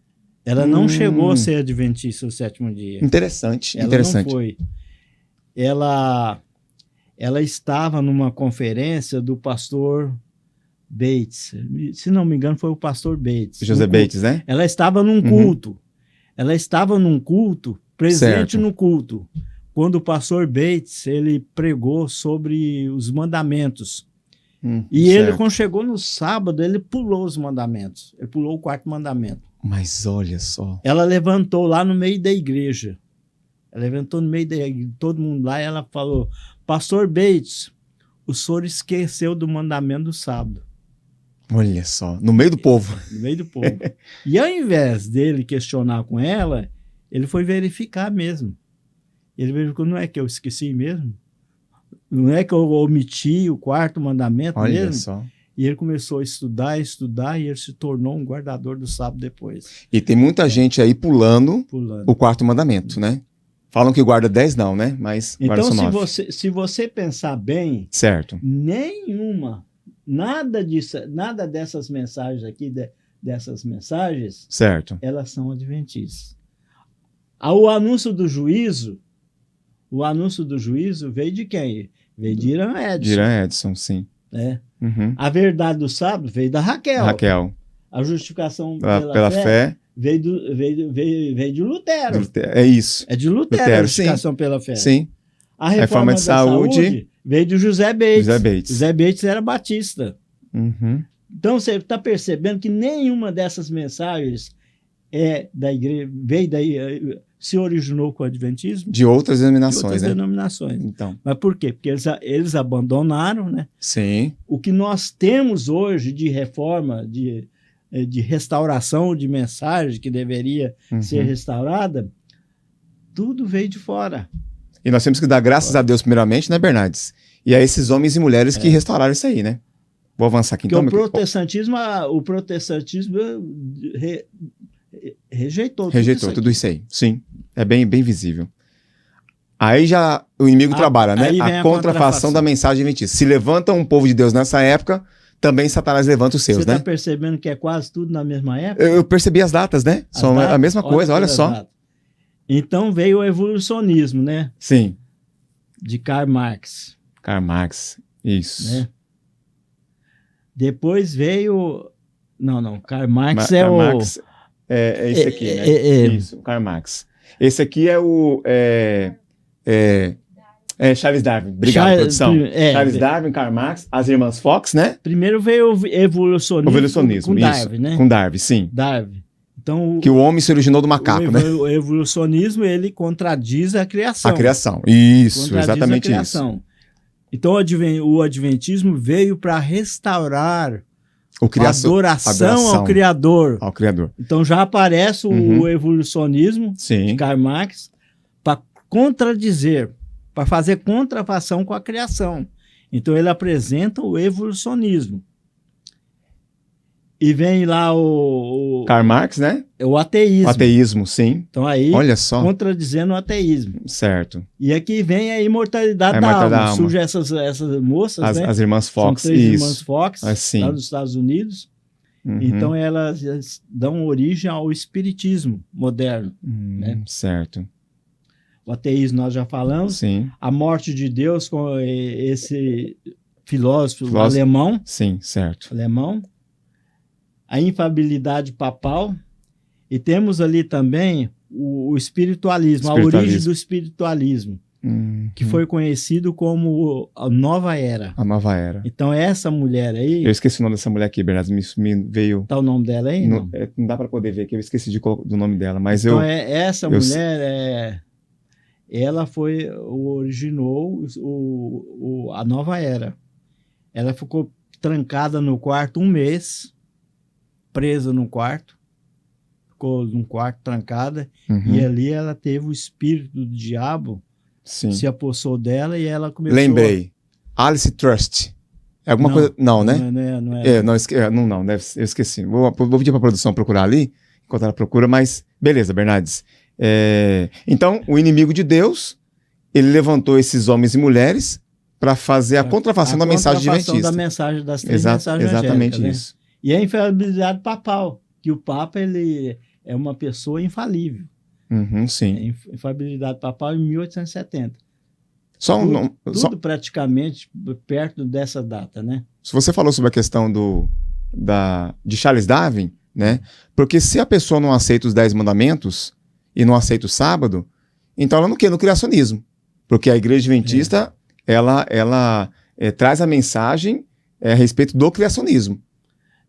Ela não chegou a ser adventista do 7º dia. Interessante. Ela não foi. Ela estava numa conferência do pastor Bates. Se não me engano, foi o pastor Bates. José Bates, né? Ela estava num culto. Ela estava num culto, presente no culto, quando o pastor Bates ele pregou sobre os mandamentos. E ele, quando chegou no sábado, ele pulou os mandamentos. Ele pulou o 4º mandamento. Mas olha só. Ela levantou lá no meio da igreja. Ela levantou no meio de todo mundo lá e ela falou: Pastor Bates, o senhor esqueceu do mandamento do sábado. Olha só, no meio do povo. No meio do povo. E ao invés dele questionar com ela, ele foi verificar mesmo. Ele verificou: não é que eu esqueci mesmo? Não é que eu omiti o 4º mandamento mesmo? Olha só. E ele começou a estudar, e ele se tornou um guardador do sábado depois. E tem muita gente aí pulando o 4º mandamento, né? Falam que guarda 10, não, né? Mas guarda só 9. Então, se você pensar bem, certo. Nada dessas mensagens aqui, dessas mensagens, certo. Elas são adventistas. O anúncio do juízo veio de quem? Veio de Irã Edson. De Irã Edson, sim. Né? Uhum. A verdade do sábado veio da Raquel. A justificação pela fé veio de Lutero. É isso. É de Lutero a justificação pela fé. Sim. A reforma de saúde veio de José Bates. José Bates era batista. Uhum. Então você está percebendo que nenhuma dessas mensagens é da igreja, se originou com o Adventismo? De outras denominações. De outras denominações. Então. Mas por quê? Porque eles abandonaram, né? Sim. O que nós temos hoje de reforma, de restauração de mensagem que deveria ser restaurada, tudo veio de fora. E nós temos que dar graças a Deus primeiramente, né, Bernardes? E a esses homens e mulheres que restauraram isso aí, né? Vou avançar aqui então. Porque o protestantismo rejeitou tudo isso aí. Sim, é bem visível. Aí já o inimigo trabalha, né? A contrafação da mensagem adventista. Se levanta um povo de Deus nessa época, também Satanás levanta os seus, né? Você está percebendo que é quase tudo na mesma época? Eu percebi as datas, né? São a mesma coisa, olha só. Então veio o evolucionismo, né? Sim. De Karl Marx. Karl Marx, isso. Né? Depois veio... Não, Karl Marx Marx é esse aqui, né? Isso, Karl Marx. Esse aqui é o... Charles Darwin. Obrigado, produção. Charles Darwin, Karl Marx, as irmãs Fox, né? Primeiro veio o evolucionismo com Darwin, né? Com Darwin, sim. Darwin. Então, que o homem se originou do macaco, né? O evolucionismo, ele contradiz a criação. A criação, isso, exatamente isso. Então, o adventismo veio para restaurar a adoração ao Criador. Ao Criador. Então, já aparece o evolucionismo de Karl Marx para contradizer, para fazer contrafação com a criação. Então, ele apresenta o evolucionismo. E vem lá o Karl Marx, né? O ateísmo. O ateísmo, sim. Então aí, olha só, contradizendo o ateísmo. Certo. E aqui vem a imortalidade da alma. Surge essas moças, né? As irmãs Fox. São 3 irmãs Fox, assim. lá dos Estados Unidos. Então elas dão origem ao espiritismo moderno. Né? Certo. O ateísmo nós já falamos. Sim. A morte de Deus com esse filósofo alemão. Sim, certo. Alemão. A infabilidade papal, e temos ali também o espiritualismo, a origem do espiritualismo, que foi conhecido como a Nova Era. A Nova Era. Então essa mulher aí... Eu esqueci o nome dessa mulher aqui, Bernardo, me veio... Tá o nome dela aí? Não dá para poder ver aqui, eu esqueci do nome dela, mas então essa mulher, ela originou a Nova Era. Ela ficou trancada no quarto 1 mês, presa num quarto, ficou num quarto trancada, e ali ela teve o espírito do diabo, se apossou dela e ela começou... Lembrei, Alice Trust. É alguma coisa... Não, né? Não é. Eu esqueci. Vou pedir para a produção procurar ali, enquanto ela procura, mas beleza, Bernardes. Então, o inimigo de Deus, ele levantou esses homens e mulheres para fazer a contrafação da mensagem adventista. Da mensagem das 3 mensagens exatamente né? isso. E a infalibilidade papal, que o Papa ele é uma pessoa infalível. Sim. Infalibilidade papal em 1870. Tudo praticamente perto dessa data, né? Se você falou sobre a questão de Charles Darwin, né? Porque se a pessoa não aceita os 10 mandamentos e não aceita o sábado, então ela não quer no criacionismo. Porque a igreja adventista, ela traz a mensagem a respeito do criacionismo.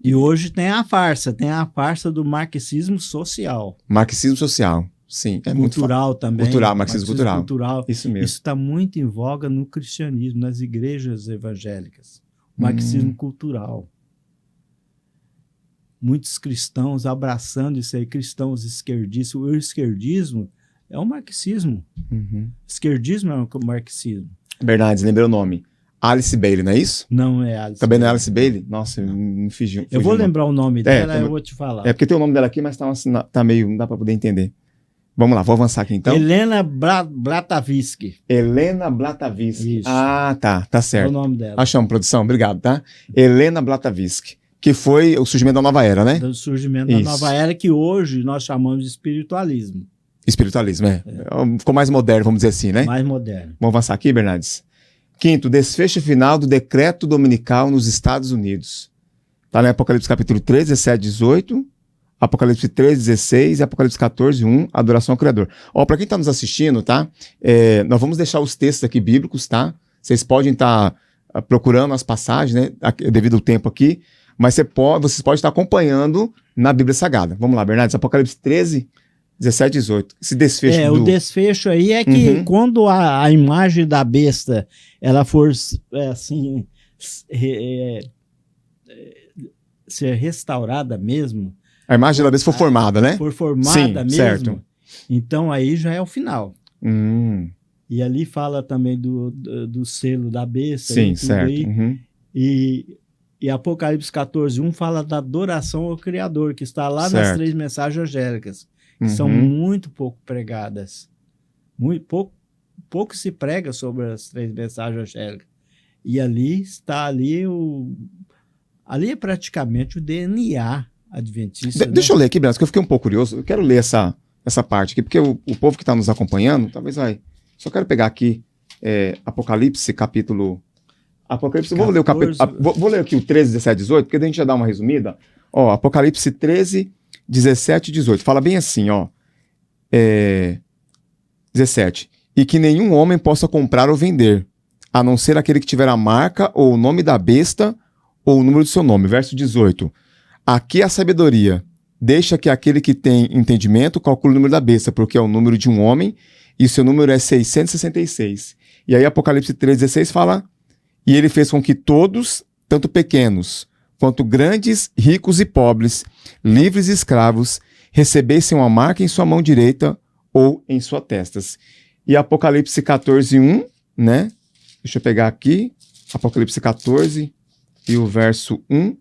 E hoje tem a farsa do marxismo social. Marxismo social, sim. Cultural também. Marxismo cultural. Isso mesmo. Isso está muito em voga no cristianismo, nas igrejas evangélicas. Marxismo cultural. Muitos cristãos abraçando isso aí, cristãos esquerdistas. O esquerdismo é o marxismo. Esquerdismo é o marxismo. Bernardes, lembrei o nome. Alice Bailey, não é isso? Não é Alice Também não é Alice Bailey? Nossa, me fugiu. Eu vou lembrar o nome dela, eu vou te falar. É porque tem o nome dela aqui, mas tá meio... não dá para poder entender. Vamos lá, vou avançar aqui então. Helena Blavatsky. Helena Blavatsky. Isso. Ah, tá certo. É o nome dela. Achamos, produção, obrigado, tá? Helena Blavatsky, que foi o surgimento da Nova Era, né? Do surgimento da Nova Era, que hoje nós chamamos de espiritualismo. Espiritualismo, ficou mais moderno, vamos dizer assim, né? Mais moderno. Vamos avançar aqui, Bernardes. Quinto, desfecho final do decreto dominical nos Estados Unidos. Está no Apocalipse capítulo 13, 17, 18, Apocalipse 13, 16 e Apocalipse 14, 1, adoração ao Criador. Ó, para quem está nos assistindo, tá? Nós vamos deixar os textos aqui bíblicos, tá? Vocês podem estar procurando as passagens, né? Devido ao tempo aqui, mas vocês podem estar acompanhando na Bíblia Sagrada. Vamos lá, Bernardes, Apocalipse 13, 17, 18. Esse desfecho o desfecho aí é que quando a imagem da besta ela for assim ser restaurada mesmo. A imagem da besta for formada, né? For formada Sim, mesmo. Certo. Então aí já é o final. E ali fala também do selo da besta. Sim, certo. E Apocalipse 14, 1 fala da adoração ao Criador, que está lá nas 3 mensagens angélicas, que são muito pouco pregadas. Muito pouco se prega sobre as 3 mensagens angélicas. E ali está ali é praticamente o DNA adventista. Deixa eu ler aqui, Bernardo, que eu fiquei um pouco curioso. Eu quero ler essa parte aqui, porque o povo que está nos acompanhando, talvez vai... Só quero pegar aqui Apocalipse, capítulo... Apocalipse, 14. Vou ler o capítulo... Vou ler aqui o 13, 17, 18, porque daí a gente já dá uma resumida. Ó, Apocalipse 13, 17 e 18. Fala bem assim, ó. 17. E que nenhum homem possa comprar ou vender, a não ser aquele que tiver a marca ou o nome da besta ou o número do seu nome. Verso 18. Aqui a sabedoria. Deixa que aquele que tem entendimento calcule o número da besta, porque é o número de um homem e seu número é 666. E aí Apocalipse 3,16 fala: e ele fez com que todos, tanto pequenos quanto grandes, ricos e pobres, livres e escravos, recebessem uma marca em sua mão direita ou em suas testas. E Apocalipse 14:1, né? Deixa eu pegar aqui, Apocalipse 14 e o verso 1.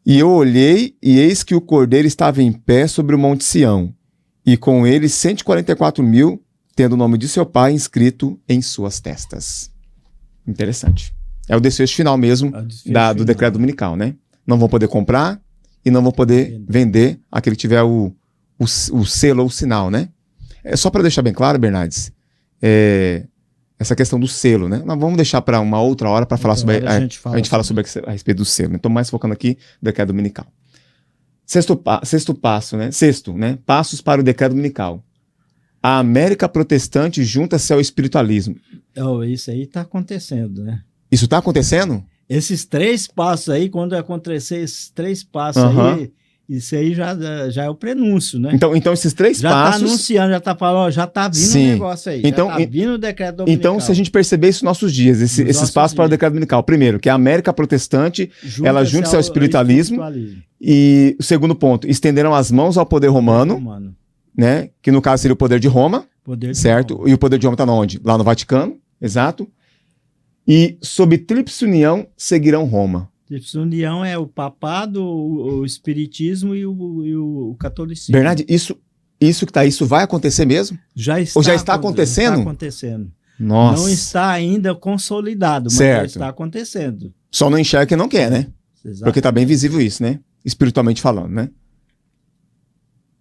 E eu olhei, e eis que o Cordeiro estava em pé sobre o monte Sião, e com ele 144.000, tendo o nome de seu pai inscrito em suas testas. Interessante. É o desfecho final mesmo do decreto dominical, né? Não vão poder comprar e não vão poder vender aquele que tiver o selo ou o sinal, né? Só para deixar bem claro, Bernardes, essa questão do selo, né? Nós vamos deixar para uma outra hora para falar sobre... A gente fala sobre a respeito do selo, né? Estou mais focando aqui no decreto dominical. Sexto passo, né? Passos para o decreto dominical. A América protestante junta-se ao espiritualismo. Isso aí está acontecendo, né? Isso está acontecendo? Esses 3 passos aí, quando acontecer esses 3 passos aí, isso aí já é o prenúncio, né? Então esses 3 já passos... Já está anunciando, já está falando, já está vindo um negócio aí, então, já está vindo o decreto dominical. Então, se a gente perceber isso nos nossos dias, esses passos para o decreto dominical, primeiro, que a América protestante, ela junta-se ao espiritualismo, e o segundo ponto, estenderam as mãos ao poder romano, né? Que no caso seria o poder de Roma, certo? E o poder de Roma está onde? Lá no Vaticano, exato. E sob tríplice união seguirão Roma. Tríplice união é o papado, o espiritismo e o catolicismo. Bernardo, isso vai acontecer mesmo? Já está. Ou já está acontecendo? Está acontecendo. Nossa. Não está ainda consolidado, mas já está acontecendo. Só não enxerga quem não quer, né? Exatamente. Porque está bem visível isso, né? Espiritualmente falando, né?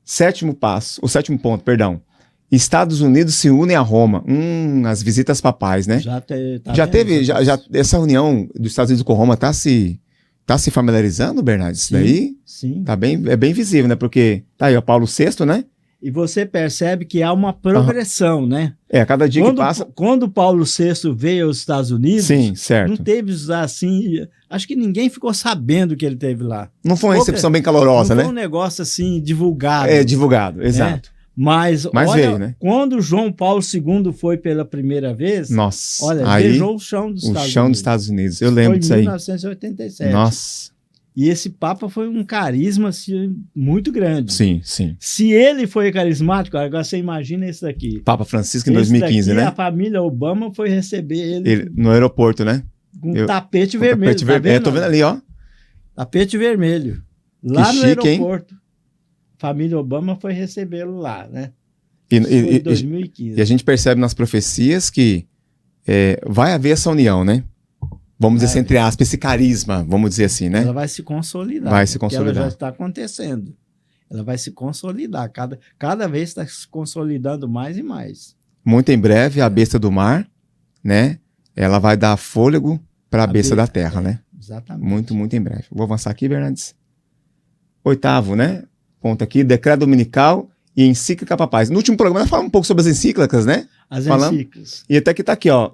Sétimo ponto, perdão. Estados Unidos se unem a Roma. As visitas papais, né? Já teve essa união dos Estados Unidos com Roma está se familiarizando, Bernardo? Isso daí é bem visível, né? Porque tá aí o Paulo VI, né? E você percebe que há uma progressão, né? Cada dia que passa... Quando Paulo VI veio aos Estados Unidos, não teve assim... Acho que ninguém ficou sabendo que ele teve lá. Não foi uma recepção bem calorosa, né? Não foi um negócio assim divulgado. Divulgado, exato. Mas olha, veio, né? Quando João Paulo II foi pela primeira vez, beijou o chão dos Estados Unidos. Eu lembro disso aí. Foi em 1987. Nossa. E esse Papa foi um carisma assim, muito grande. Sim. Se ele foi carismático, agora você imagina esse daqui. Papa Francisco em 2015, né? A família Obama foi receber ele no aeroporto, né? Com tapete vermelho. Tapete vermelho. Tô vendo ali, ó. Tapete vermelho. Lá no aeroporto. Família Obama foi recebê-lo lá, né? Em 2015. E a gente percebe nas profecias que vai haver essa união, né? Vamos dizer assim, entre aspas, esse carisma, vamos dizer assim, né? Ela vai se consolidar. Vai se consolidar. Ela já está acontecendo. ela vai se consolidar. Cada vez está se consolidando mais e mais. Muito em breve, a besta do mar, né? Ela vai dar fôlego para a besta da terra, né? Exatamente. Muito, muito em breve. Vou avançar aqui, Bernardes. 8º, né? Ponto aqui, decreto dominical e encíclica papais. No último programa nós falamos um pouco sobre as encíclicas, né? As encíclicas. E até que tá aqui, ó,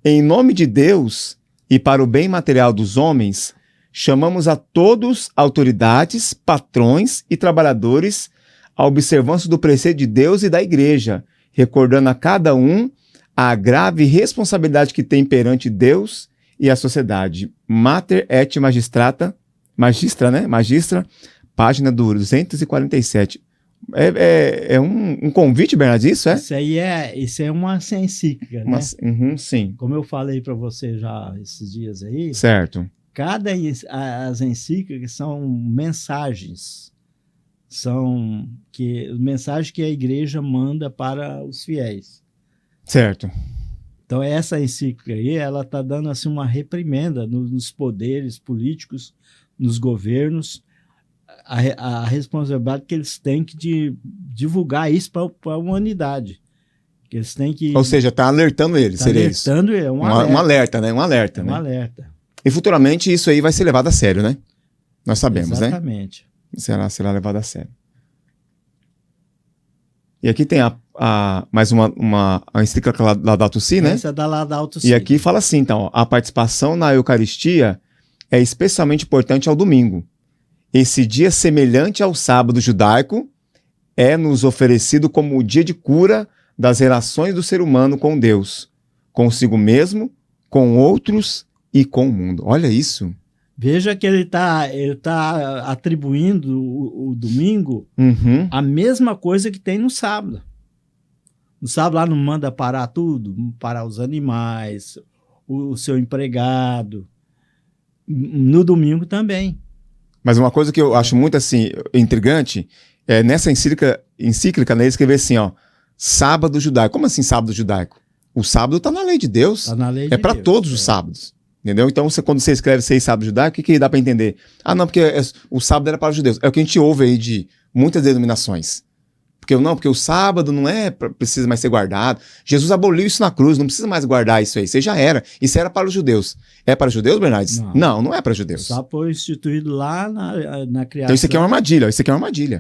em nome de Deus e para o bem material dos homens, chamamos a todos, autoridades, patrões e trabalhadores, à observância do preceito de Deus e da igreja, recordando a cada um a grave responsabilidade que tem perante Deus e a sociedade. Mater et Magistrata, Magistra, página 247. É um convite, Bernardo, isso é? Isso é uma encíclica, né? Sim. Como eu falei para você já esses dias aí. Certo. As encíclicas são mensagens. São mensagens que a igreja manda para os fiéis. Certo. Então, essa encíclica aí, ela está dando assim, uma reprimenda nos poderes políticos, nos governos, a responsabilidade que eles têm de divulgar isso para a humanidade. Que eles têm que... Ou seja, está alertando eles, seria isso? É um alerta, né? Um alerta, né? Um alerta. E futuramente isso aí vai ser levado a sério, né? Nós sabemos, Exatamente. Né? Será levado a sério. E aqui tem mais uma encíclica Laudato Si, né? Essa é da Laudato Si. E aqui fala assim, então, ó, a participação na Eucaristia é especialmente importante ao domingo. Esse dia semelhante ao sábado judaico é nos oferecido como o dia de cura das relações do ser humano com Deus, consigo mesmo, com outros e com o mundo. Olha isso. Veja que ele tá atribuindo o domingo a mesma coisa que tem no sábado. No sábado lá não manda parar tudo, parar os animais, o seu empregado. No domingo também. Mas uma coisa que eu acho muito assim intrigante é nessa encíclica, né, ele escrever assim, ó, sábado judaico. Como assim sábado judaico? O sábado está na lei de Deus. Tá na lei de Deus. Para todos os sábados. Entendeu? Então, quando você escreve 6 sábados judaicos, o que dá para entender? Ah, não, porque o sábado era para os judeus. É o que a gente ouve aí de muitas denominações. Porque o sábado não precisa mais ser guardado. Jesus aboliu isso na cruz, não precisa mais guardar isso aí. Isso aí já era. Isso era para os judeus. É para os judeus, Bernardes? Não é para os judeus. Só foi instituído lá na criação. Então isso aqui é uma armadilha, isso aqui é uma armadilha.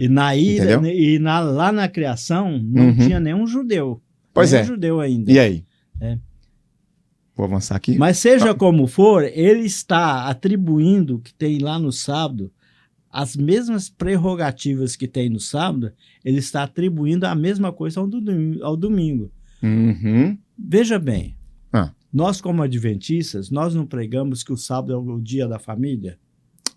Lá na criação não tinha nenhum judeu. Pois nenhum judeu ainda. E aí? É. Vou avançar aqui. Mas seja como for, ele está atribuindo que tem lá no sábado as mesmas prerrogativas que tem no sábado, ele está atribuindo a mesma coisa ao domingo. Veja bem, nós como adventistas, nós não pregamos que o sábado é o dia da família?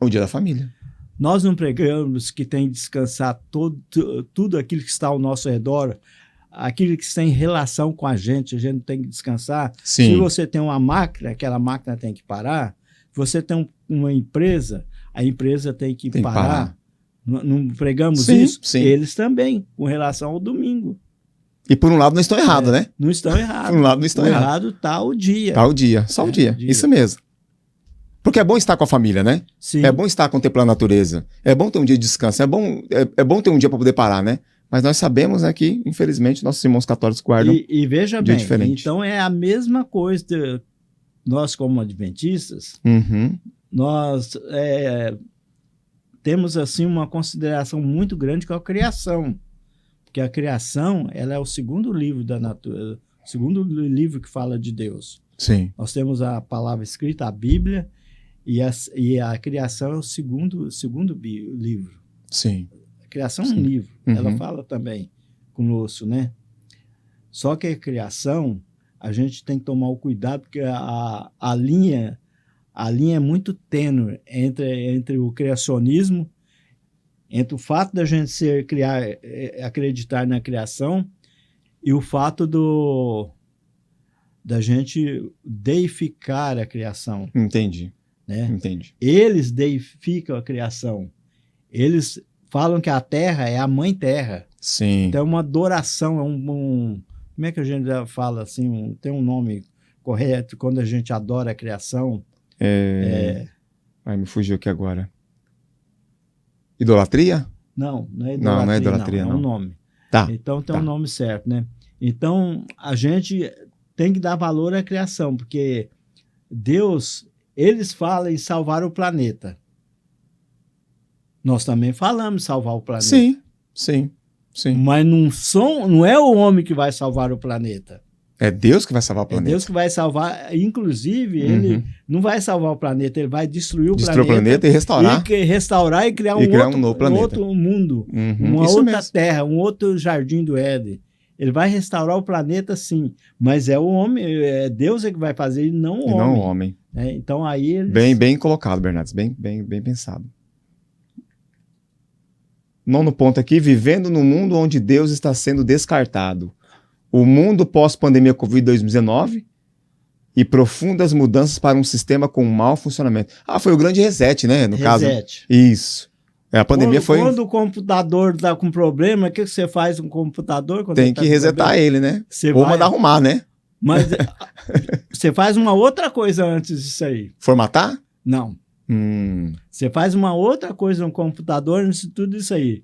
O dia da família. Nós não pregamos que tem que descansar tudo aquilo que está ao nosso redor, aquilo que tem relação com a gente tem que descansar. Sim. Se você tem uma máquina, aquela máquina tem que parar. Se você tem uma empresa, a empresa tem que parar. Não pregamos isso? Sim. Eles também, com relação ao domingo. E por um lado não estão errados, né? Não estão errados. Por um lado não estão errados. errado está o dia. Está o dia, só o dia. Isso mesmo. Porque é bom estar com a família, né? Sim. É bom estar contemplando a natureza. É bom ter um dia de descanso. É bom ter um dia para poder parar, né? Mas nós sabemos, né, que, infelizmente, nossos irmãos católicos guardam e veja bem, diferente. Então é a mesma coisa. Nós, como adventistas, nós temos assim uma consideração muito grande com a criação. Porque a criação, ela é o segundo livro da natureza, o segundo livro que fala de Deus. Sim. Nós temos a palavra escrita, a Bíblia, e a criação é o segundo livro. Sim. A criação é um livro, ela fala também conosco, né? Só que a criação, a gente tem que tomar o cuidado, porque a linha é muito tênue entre o criacionismo, entre o fato da gente acreditar na criação e o fato da gente deificar a criação. Entendi. Né? Entendi. Eles deificam a criação. Eles falam que a terra é a mãe terra. Sim. Então é uma adoração, como é que a gente fala assim? Tem um nome correto quando a gente adora a criação. Ai, me fugiu aqui agora. Idolatria? Não é idolatria, não é idolatria, não. É um nome. Tá. Então tem um nome certo, né? Então a gente tem que dar valor à criação, porque Deus, eles falam em salvar o planeta. Nós também falamos em salvar o planeta. Sim. Mas não é o homem que vai salvar o planeta. É Deus que vai salvar o planeta. É Deus que vai salvar. Inclusive, ele não vai salvar o planeta, ele vai destruir o planeta e restaurar. Restaurar e criar um outro mundo, uma Isso outra mesmo. terra, um outro jardim do Éden. Ele vai restaurar o planeta, sim. Mas é o homem, é Deus que vai fazer, e não o homem. Não o homem. Então aí eles... Bem colocado, Bernardes. Bem pensado. Nono ponto aqui, vivendo no mundo onde Deus está sendo descartado. O mundo pós-pandemia Covid-19 e profundas mudanças para um sistema com mau funcionamento. Foi o grande reset, né? No caso. Isso. A pandemia Quando o computador está com problema, o que você faz com o computador? Tem que resetar ele, né? Ou mandar arrumar, né? Mas você faz uma outra coisa antes disso aí. Formatar? Não. Você faz uma outra coisa no computador antes de tudo isso aí.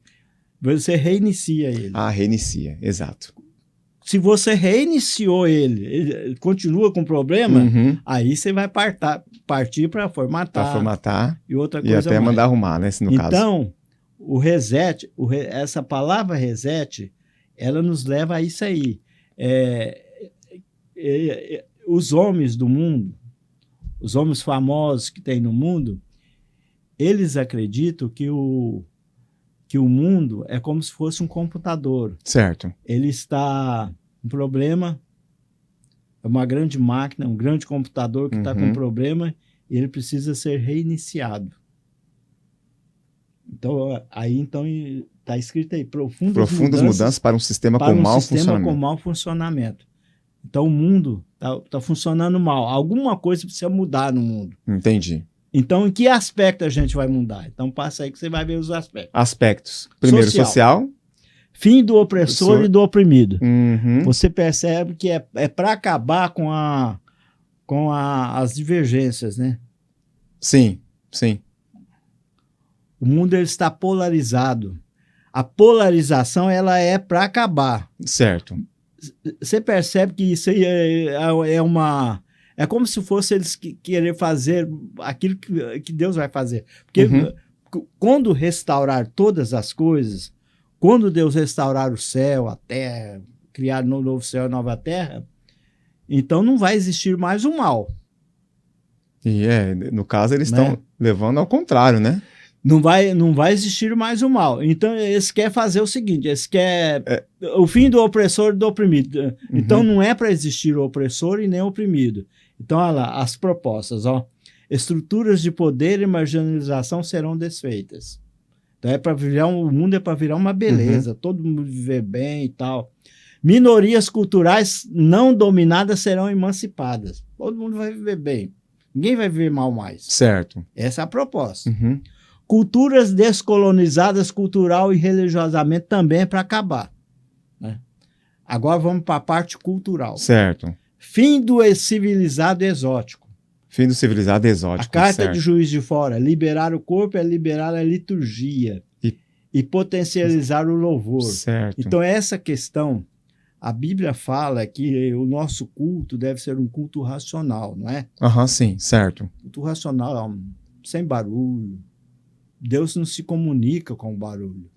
Você reinicia ele. Reinicia, exato. Se você reiniciou ele continua com problema, aí você vai partir para formatar. Para formatar e outra coisa e até mandar arrumar, né? No caso. Então, o reset, essa palavra reset, ela nos leva a isso aí. Os homens do mundo, os homens famosos que tem no mundo, eles acreditam que o mundo é como se fosse um computador. Certo. Ele está com problema, é uma grande máquina, um grande computador que está com problema e ele precisa ser reiniciado. Então, está escrito aí, profundas mudanças para um sistema com mau funcionamento. Então, o mundo está funcionando mal. Alguma coisa precisa mudar no mundo. Entendi. Então, em que aspecto a gente vai mudar? Então, passa aí que você vai ver os aspectos. Primeiro, social. Fim do opressor e do oprimido. Você percebe que é para acabar com as divergências, né? Sim. O mundo ele está polarizado. A polarização ela é para acabar. Certo. Você percebe que isso aí é como se fosse eles querer fazer aquilo que Deus vai fazer. Porque quando restaurar todas as coisas, quando Deus restaurar o céu, a terra, criar um novo céu e nova terra, então não vai existir mais o mal. E no caso eles estão levando ao contrário, né? Não vai existir mais o mal. Então eles querem fazer o seguinte, eles querem o fim do opressor e do oprimido. Então não é para existir o opressor e nem o oprimido. Então, olha lá, as propostas, estruturas de poder e marginalização serão desfeitas. Então o mundo é para virar uma beleza, todo mundo viver bem e tal. Minorias culturais não dominadas serão emancipadas. Todo mundo vai viver bem. Ninguém vai viver mal mais. Certo. Essa é a proposta. Culturas descolonizadas cultural e religiosamente também é para acabar. Né? Agora vamos para a parte cultural. Certo. Fim do civilizado exótico. Fim do civilizado exótico. A carta de Juiz de Fora. Liberar o corpo é liberar a liturgia e potencializar o louvor. Certo. Então, essa questão, a Bíblia fala que o nosso culto deve ser um culto racional, não é? Sim, certo. Culto racional, sem barulho. Deus não se comunica com o barulho.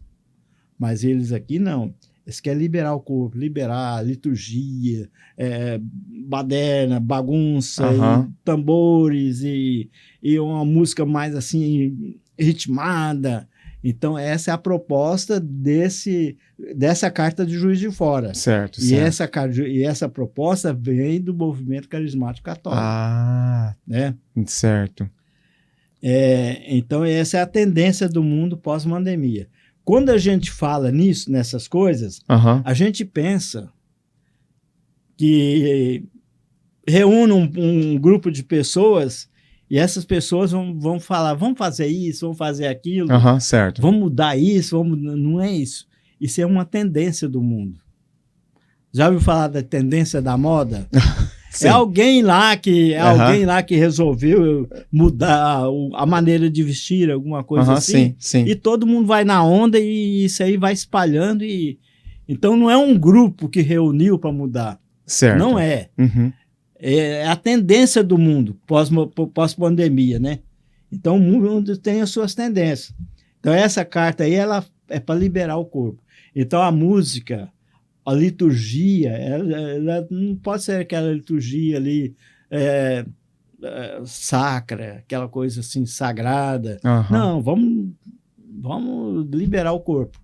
Mas eles aqui não. Eles querem liberar o corpo, liberar a liturgia, baderna, bagunça, e tambores e uma música mais assim ritmada. Então, essa é a proposta dessa carta de Juiz de Fora. Certo. E essa proposta vem do movimento carismático católico. Né? Certo. Então, essa é a tendência do mundo pós-pandemia. Quando a gente fala nessas coisas, a gente pensa que reúne um grupo de pessoas e essas pessoas vão falar, vamos fazer isso, vamos fazer aquilo, certo. Vamos mudar isso, não é isso. Isso é uma tendência do mundo. Já ouviu falar da tendência da moda? É alguém lá que resolveu mudar a maneira de vestir, alguma coisa assim. Sim. E todo mundo vai na onda e isso aí vai espalhando. Então não é um grupo que reuniu para mudar. Certo. Não é. É a tendência do mundo pós-pandemia, né? Então o mundo tem as suas tendências. Então essa carta aí ela é para liberar o corpo. Então a música, a liturgia, ela não pode ser aquela liturgia ali sacra, aquela coisa assim sagrada. Não, vamos liberar o corpo.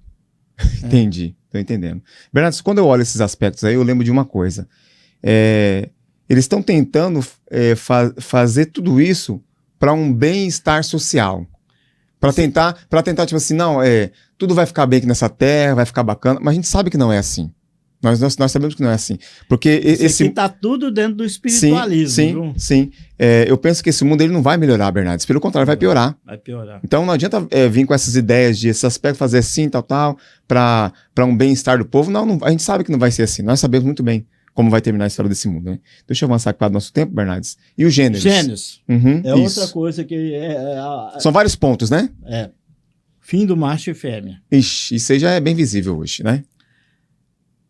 Entendi, estou entendendo. Bernardo, quando eu olho esses aspectos aí, eu lembro de uma coisa. Eles estão tentando fazer tudo isso para um bem-estar social. Para tentar, tipo assim, não, tudo vai ficar bem aqui nessa terra, vai ficar bacana, mas a gente sabe que não é assim. Nós sabemos que não é assim. Porque esse aqui está tudo dentro do espiritualismo. Sim. Eu penso que esse mundo ele não vai melhorar, Bernardo. Pelo contrário, vai piorar. Vai piorar. Então não adianta vir com essas ideias de esse aspecto, fazer assim, tal, para um bem-estar do povo. Não, a gente sabe que não vai ser assim. Nós sabemos muito bem como vai terminar a história desse mundo, né? Deixa eu avançar aqui para o nosso tempo, Bernardes. E os gêneros? Gêneros. Outra coisa que... São vários pontos, né? Fim do macho e fêmea. Ixi, isso aí já é bem visível hoje, né?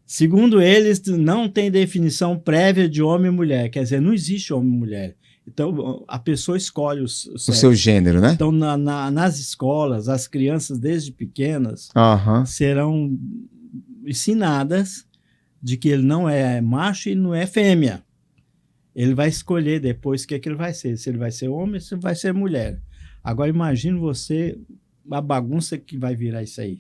Segundo eles, não tem definição prévia de homem e mulher. Quer dizer, não existe homem e mulher. Então, a pessoa escolhe o seu gênero, né? Então, nas escolas, as crianças, desde pequenas, serão ensinadas de que ele não é macho e não é fêmea. Ele vai escolher depois o que ele vai ser. Se ele vai ser homem ou se ele vai ser mulher. Agora, imagine você, a bagunça que vai virar isso aí.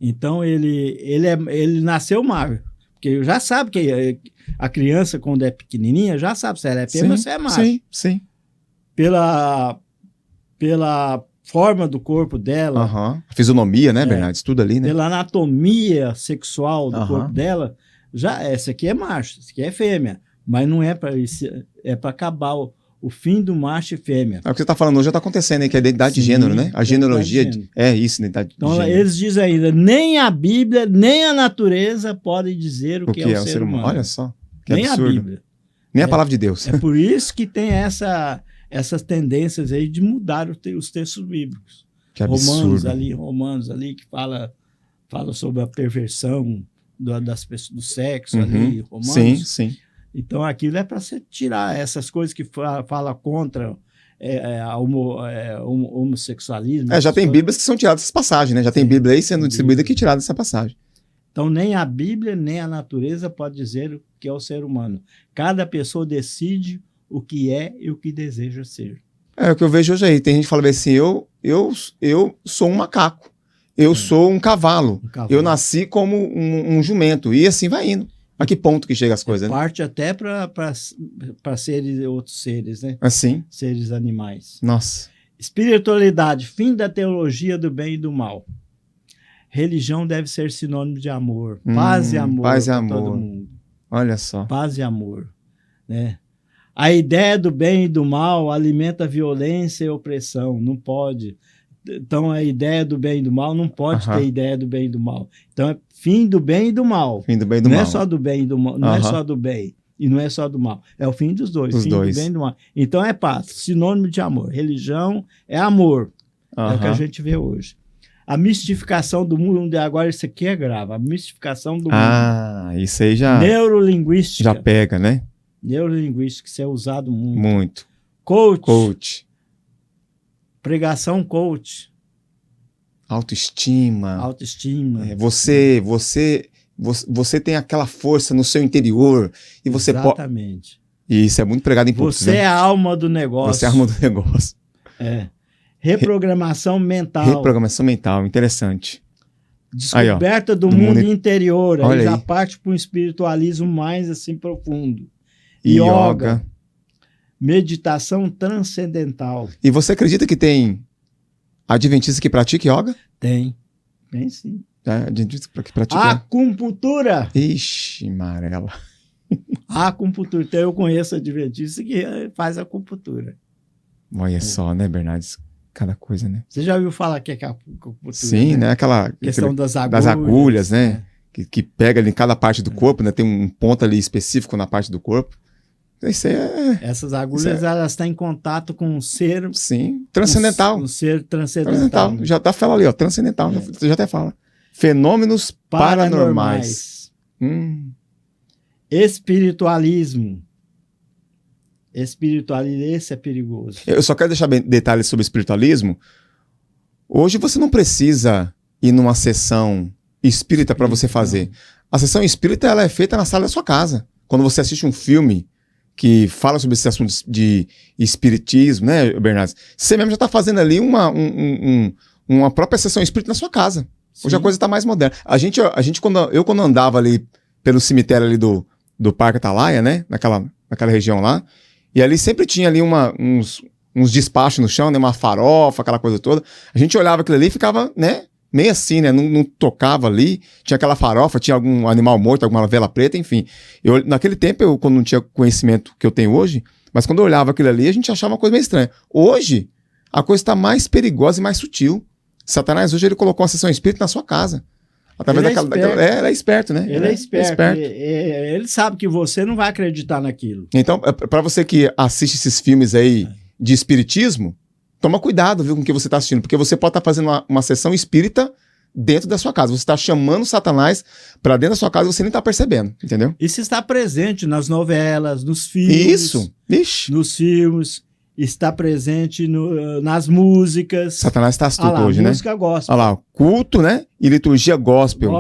Então, ele nasceu macho. Porque já sabe que a criança, quando é pequenininha, já sabe se ela é fêmea ou se é macho. Sim. Pela forma do corpo dela. A fisionomia, né, Bernardo? Tudo ali, né? Pela anatomia sexual do corpo dela. Já essa aqui é macho, essa aqui é fêmea. Mas não é para isso, é para acabar o fim do macho e fêmea. O que você está falando hoje já está acontecendo aí, que é a identidade de gênero, né? A genealogia é isso, identidade de gênero. Eles dizem ainda, nem a Bíblia, nem a natureza podem dizer o que é o ser humano. Olha só, que nem absurdo. A Bíblia. Nem a palavra de Deus. É por isso que tem essas tendências aí de mudar os textos bíblicos. Que absurdo. Romanos ali que fala sobre a perversão do sexo ali, Romanos. Sim. Então aquilo é para você tirar essas coisas que fala contra o homossexualismo. Já tem Bíblias que são tiradas dessas passagens, né? Já tem Bíblia aí sendo distribuída aqui tirada dessa passagem. Então nem a Bíblia, nem a natureza pode dizer o que é o ser humano. Cada pessoa decide o que é e o que deseja ser. É o que eu vejo hoje aí. Tem gente que fala assim, eu sou um macaco. Eu sou um cavalo. Eu nasci como um jumento. E assim vai indo. A que ponto que chega as coisas, né? Parte até para outros seres, né? Assim. Seres animais. Nossa. Espiritualidade, fim da teologia do bem e do mal. Religião deve ser sinônimo de amor. Paz e amor para todo mundo. Olha só. Paz e amor. Né? A ideia do bem e do mal alimenta violência e opressão. Não pode. Então, a ideia do bem e do mal não pode ter ideia do bem e do mal. Então, é fim do bem e do mal. Fim do bem e do mal. Não é só do bem e do mal. Não é só do bem e não é só do mal. É o fim dos dois. Fim do bem e do mal. Então, é paz. Sinônimo de amor. Religião é amor. É o que a gente vê hoje. A mistificação do mundo. Agora, isso aqui é grave. A mistificação do mundo. Isso aí já... Neurolinguística. Já pega, né? Neurolinguística. Isso é usado muito. Muito. Coach. Pregação coach. Autoestima. Você tem aquela força no seu interior e você pode. Exatamente. E isso é muito pregado em púlpitos, Você é a alma do negócio. Você é a alma do negócio. Reprogramação mental. Reprogramação mental, interessante. Descoberta do mundo interior. Aí já parte para um espiritualismo mais assim profundo. Yoga. Meditação transcendental. E você acredita que tem adventistas que praticam yoga? Tem sim. Adventistas que praticam acupuntura. Ixi, amarela. Acupuntura. Então eu conheço adventista que faz acupuntura. Olha só, né, Bernardes? Cada coisa, né? Você já ouviu falar que é acupuntura? Sim, né? Aquela questão das agulhas, né? Que pega ali em cada parte do corpo, né? Tem um ponto ali específico na parte do corpo. Isso é... Essas agulhas, elas estão em contato com um ser... Sim, transcendental. Um ser transcendental. Já tá falando ali, ó, transcendental. Você já até fala. Fenômenos paranormais. Espiritualismo. Espiritualismo, esse é perigoso. Eu só quero deixar detalhes sobre espiritualismo. Hoje você não precisa ir numa sessão espírita para você fazer. A sessão espírita ela é feita na sala da sua casa. Quando você assiste um filme que fala sobre esse assunto de espiritismo, né, Bernardes? Você mesmo já está fazendo ali uma própria sessão espírita na sua casa. Sim. Hoje a coisa está mais moderna. A gente quando andava ali pelo cemitério ali do Parque Atalaia, né, naquela região lá, e ali sempre tinha ali uns despachos no chão, né, uma farofa, aquela coisa toda. A gente olhava aquilo ali e ficava, né, meio assim, né? Não tocava ali, tinha aquela farofa, tinha algum animal morto, alguma vela preta, enfim. Naquele tempo, quando não tinha conhecimento que eu tenho hoje, mas quando eu olhava aquilo ali, a gente achava uma coisa meio estranha. Hoje, a coisa está mais perigosa e mais sutil. Satanás hoje ele colocou uma sessão espírita na sua casa. Através ele é esperto, né? Ele é esperto. Ele sabe que você não vai acreditar naquilo. Então, para você que assiste esses filmes aí de espiritismo, toma cuidado, viu, com o que você está assistindo, porque você pode estar fazendo uma sessão espírita dentro da sua casa. Você está chamando Satanás para dentro da sua casa e você nem está percebendo, entendeu? Isso está presente nas novelas, nos filmes. Isso, ixi. Nos filmes, está presente nas músicas. Satanás está astuto hoje, né? Música gospel. Olha lá, culto, né? E liturgia gospel.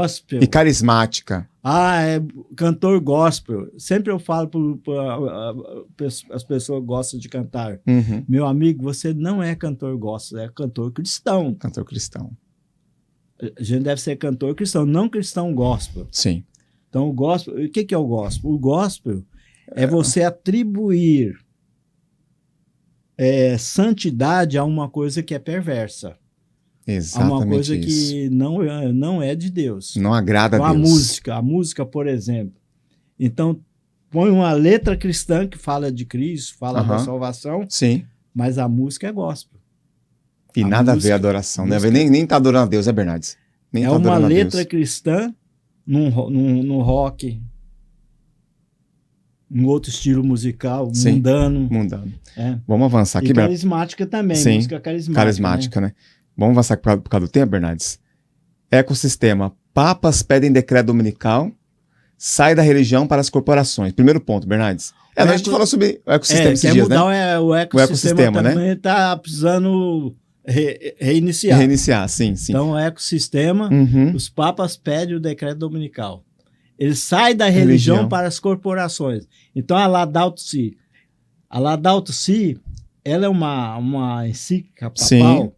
E carismática. É cantor gospel. Sempre eu falo as pessoas gostam de cantar. Uhum. Meu amigo, você não é cantor gospel, é cantor cristão. Cantor cristão. A gente deve ser cantor cristão, não cristão gospel. Sim. Então, o gospel, o que é o gospel? O gospel é você atribuir santidade a uma coisa que é perversa. Exatamente. A uma coisa isso. que não é de Deus. Não agrada a Deus. A música, por exemplo. Então, põe uma letra cristã que fala de Cristo, fala da salvação. Sim. Mas a música é gospel. E nada a ver a adoração, né? Nem tá adorando a Deus, Bernardes? Nem é tá uma letra cristã num rock, um outro estilo musical, Sim, mundano. Vamos avançar aqui, Bernardes. Carismática também, Sim, música carismática. Carismática, né? Vamos avançar por causa do tempo, Bernardes? Ecossistema. Papas pedem decreto dominical, sai da religião para as corporações. Primeiro ponto, Bernardes. A gente falou sobre o ecossistema esses dias, mudar, né? O ecossistema também está precisando reiniciar. Reiniciar, sim. Então, o ecossistema, os papas pedem o decreto dominical. Ele sai da religião para as corporações. Então, a Laudato Si. A Laudato Si, ela é uma encíclica papal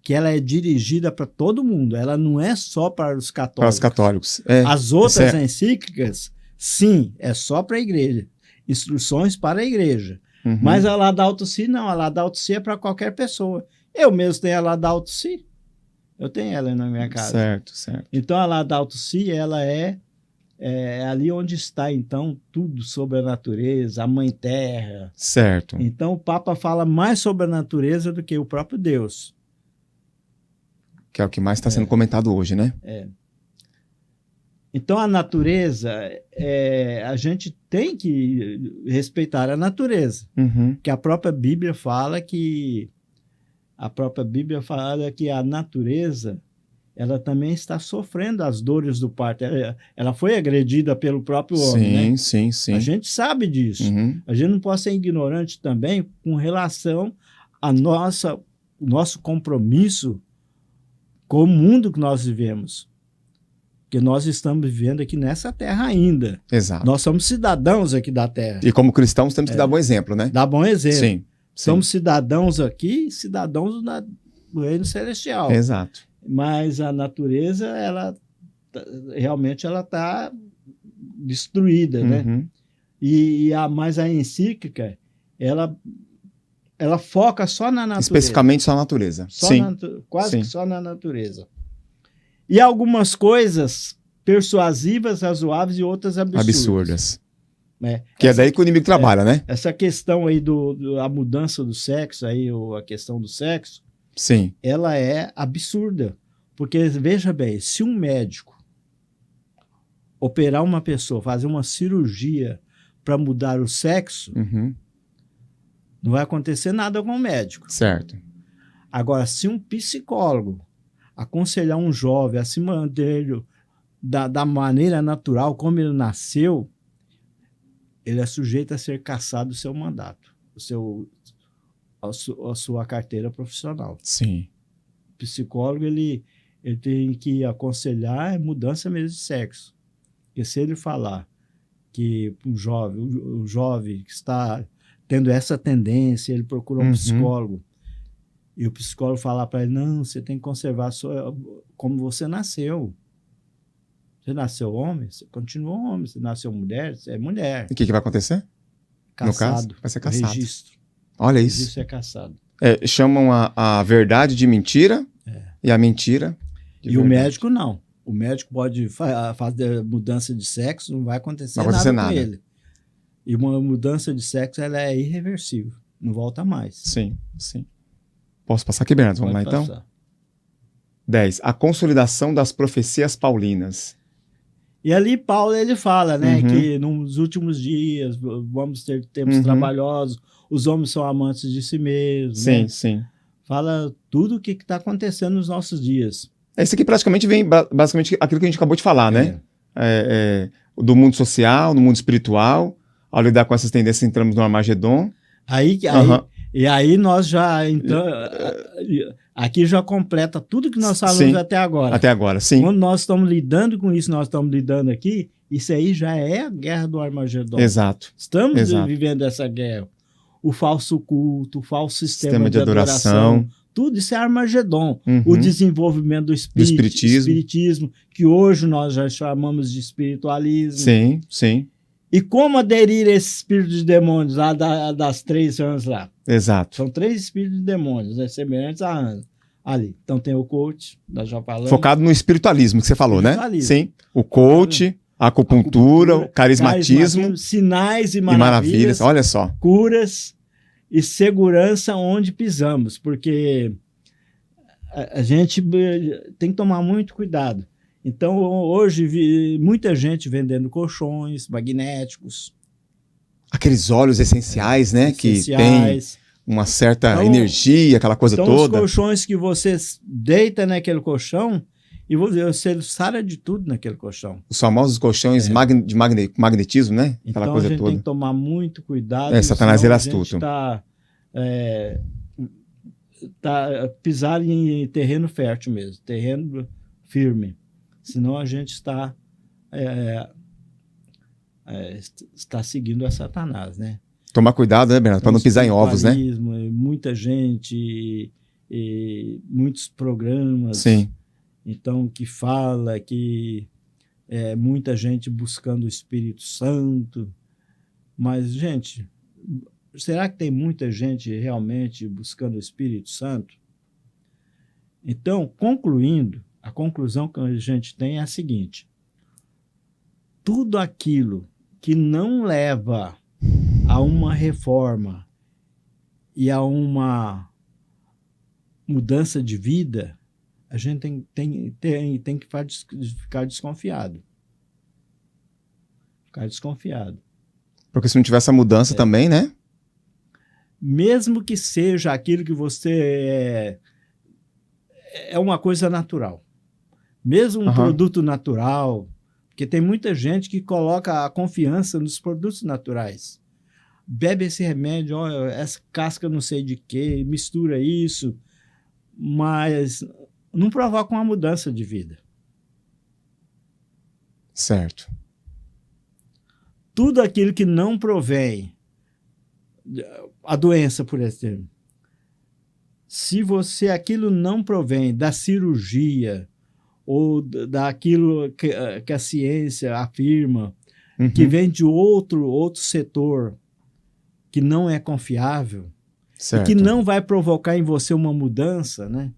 que ela é dirigida para todo mundo. Ela não é só para os católicos. Para os católicos. As outras encíclicas, sim, é só para a igreja. Instruções para a igreja. Mas a Laudato Si, não. A Laudato Si é para qualquer pessoa. Eu mesmo tenho a Laudato Si. Eu tenho ela na minha casa. Certo. Então, a Laudato Si, ela é ali onde está, então, tudo sobre a natureza, a Mãe Terra. Certo. Então, o Papa fala mais sobre a natureza do que o próprio Deus. Que é o que mais está sendo comentado hoje, né? Então, a natureza, a gente tem que respeitar a natureza. Que a própria Bíblia fala que a natureza, ela também está sofrendo as dores do parto. Ela foi agredida pelo próprio homem, né? Sim. A gente sabe disso. A gente não pode ser ignorante também com relação ao nosso compromisso com o mundo que nós vivemos. Porque nós estamos vivendo aqui nessa terra ainda. Exato. Nós somos cidadãos aqui da terra. E como cristãos temos que dar bom exemplo, né? Dar bom exemplo. Sim. Somos cidadãos aqui, cidadãos do reino celestial. Exato. Mas a natureza, realmente ela está destruída, né? Mas a encíclica, ela foca só na natureza. Especificamente só na natureza. Quase que só na natureza. E algumas coisas persuasivas, razoáveis e outras absurdas. Que é daí que o inimigo trabalha, né? Essa questão aí da mudança do sexo, ou a questão do sexo, sim, ela é absurda. Porque, veja bem, se um médico operar uma pessoa, fazer uma cirurgia para mudar o sexo, não vai acontecer nada com o médico. Certo. Agora, se um psicólogo aconselhar um jovem a se manter da maneira natural, como ele nasceu, ele é sujeito a ser cassado do seu mandato, a sua carteira profissional. Sim. O psicólogo, ele tem que aconselhar mudança mesmo de sexo. Porque se ele falar que o jovem que está tendo essa tendência, ele procura um psicólogo, e o psicólogo falar para ele, não, você tem que conservar como você nasceu. Você nasceu homem, você continua homem. Você nasceu mulher, você é mulher. E o que vai acontecer? Cassado. No caso, vai ser cassado. Registro. Olha isso. Registro é cassado. Chamam a verdade de mentira e a mentira de verdade. O médico não. O médico pode fazer mudança de sexo, não vai acontecer, nada com ele. E uma mudança de sexo, ela é irreversível. Não volta mais. Sim, sim. Posso passar aqui, Bernardo? Vamos lá, então? Passar. 10. A consolidação das profecias paulinas. E ali Paulo, ele fala, né, que nos últimos dias vamos ter tempos trabalhosos, os homens são amantes de si mesmos. Sim, né? sim. Fala tudo o que está acontecendo nos nossos dias. Esse aqui praticamente vem basicamente aquilo que a gente acabou de falar, né? Do mundo social, do mundo espiritual. Ao lidar com essas tendências, entramos no Armagedon. E aí nós já entramos... Aqui já completa tudo que nós falamos até agora. Até agora, sim. Quando nós estamos lidando com isso, nós estamos lidando aqui, isso aí já é a guerra do Armagedon. Exato. Estamos vivendo essa guerra. O falso culto, o falso sistema de adoração. Tudo isso é Armagedon. O desenvolvimento do espiritismo, que hoje nós já chamamos de espiritualismo. Sim, sim. E como aderir a esse espírito de demônios lá das 3 anos lá? Exato. São 3 espíritos de demônios, né, semelhantes a Ana. Ali. Então tem o coach, nós já falamos. Focado no espiritualismo que você falou, né? Sim. O coach, a acupuntura, o carismatismo. Sinais e maravilhas. Olha só. Curas e segurança onde pisamos. Porque a gente tem que tomar muito cuidado. Então, hoje, muita gente vendendo colchões magnéticos. Aqueles óleos essenciais, né? Que tem uma certa energia, aquela coisa toda. Então, os colchões que você deita naquele colchão e você sara de tudo naquele colchão. Os famosos colchões de magnetismo, né? Aquela então, coisa a gente toda. tem que tomar muito cuidado. Satanás é astuto. Está pisar em terreno fértil mesmo, terreno firme. Senão a gente está seguindo a Satanás, né? Tomar cuidado, né, Bernardo? Para não pisar em ovos, né? Muita gente, muitos programas. Sim. Então, que fala que muita gente buscando o Espírito Santo. Mas, gente, será que tem muita gente realmente buscando o Espírito Santo? Então, concluindo, a conclusão que a gente tem é a seguinte: tudo aquilo que não leva a uma reforma e a uma mudança de vida, a gente tem que ficar desconfiado. Ficar desconfiado. Porque se não tiver essa mudança também, né? Mesmo que seja aquilo que você é uma coisa natural. Mesmo um produto natural, porque tem muita gente que coloca a confiança nos produtos naturais. Bebe esse remédio, olha, essa casca não sei de quê, mistura isso, mas não provoca uma mudança de vida. Certo. Tudo aquilo que não provém, a doença, por exemplo, se aquilo não provém da cirurgia, ou daquilo que a ciência afirma, que vem de outro setor que não é confiável, e que não vai provocar em você uma mudança, né?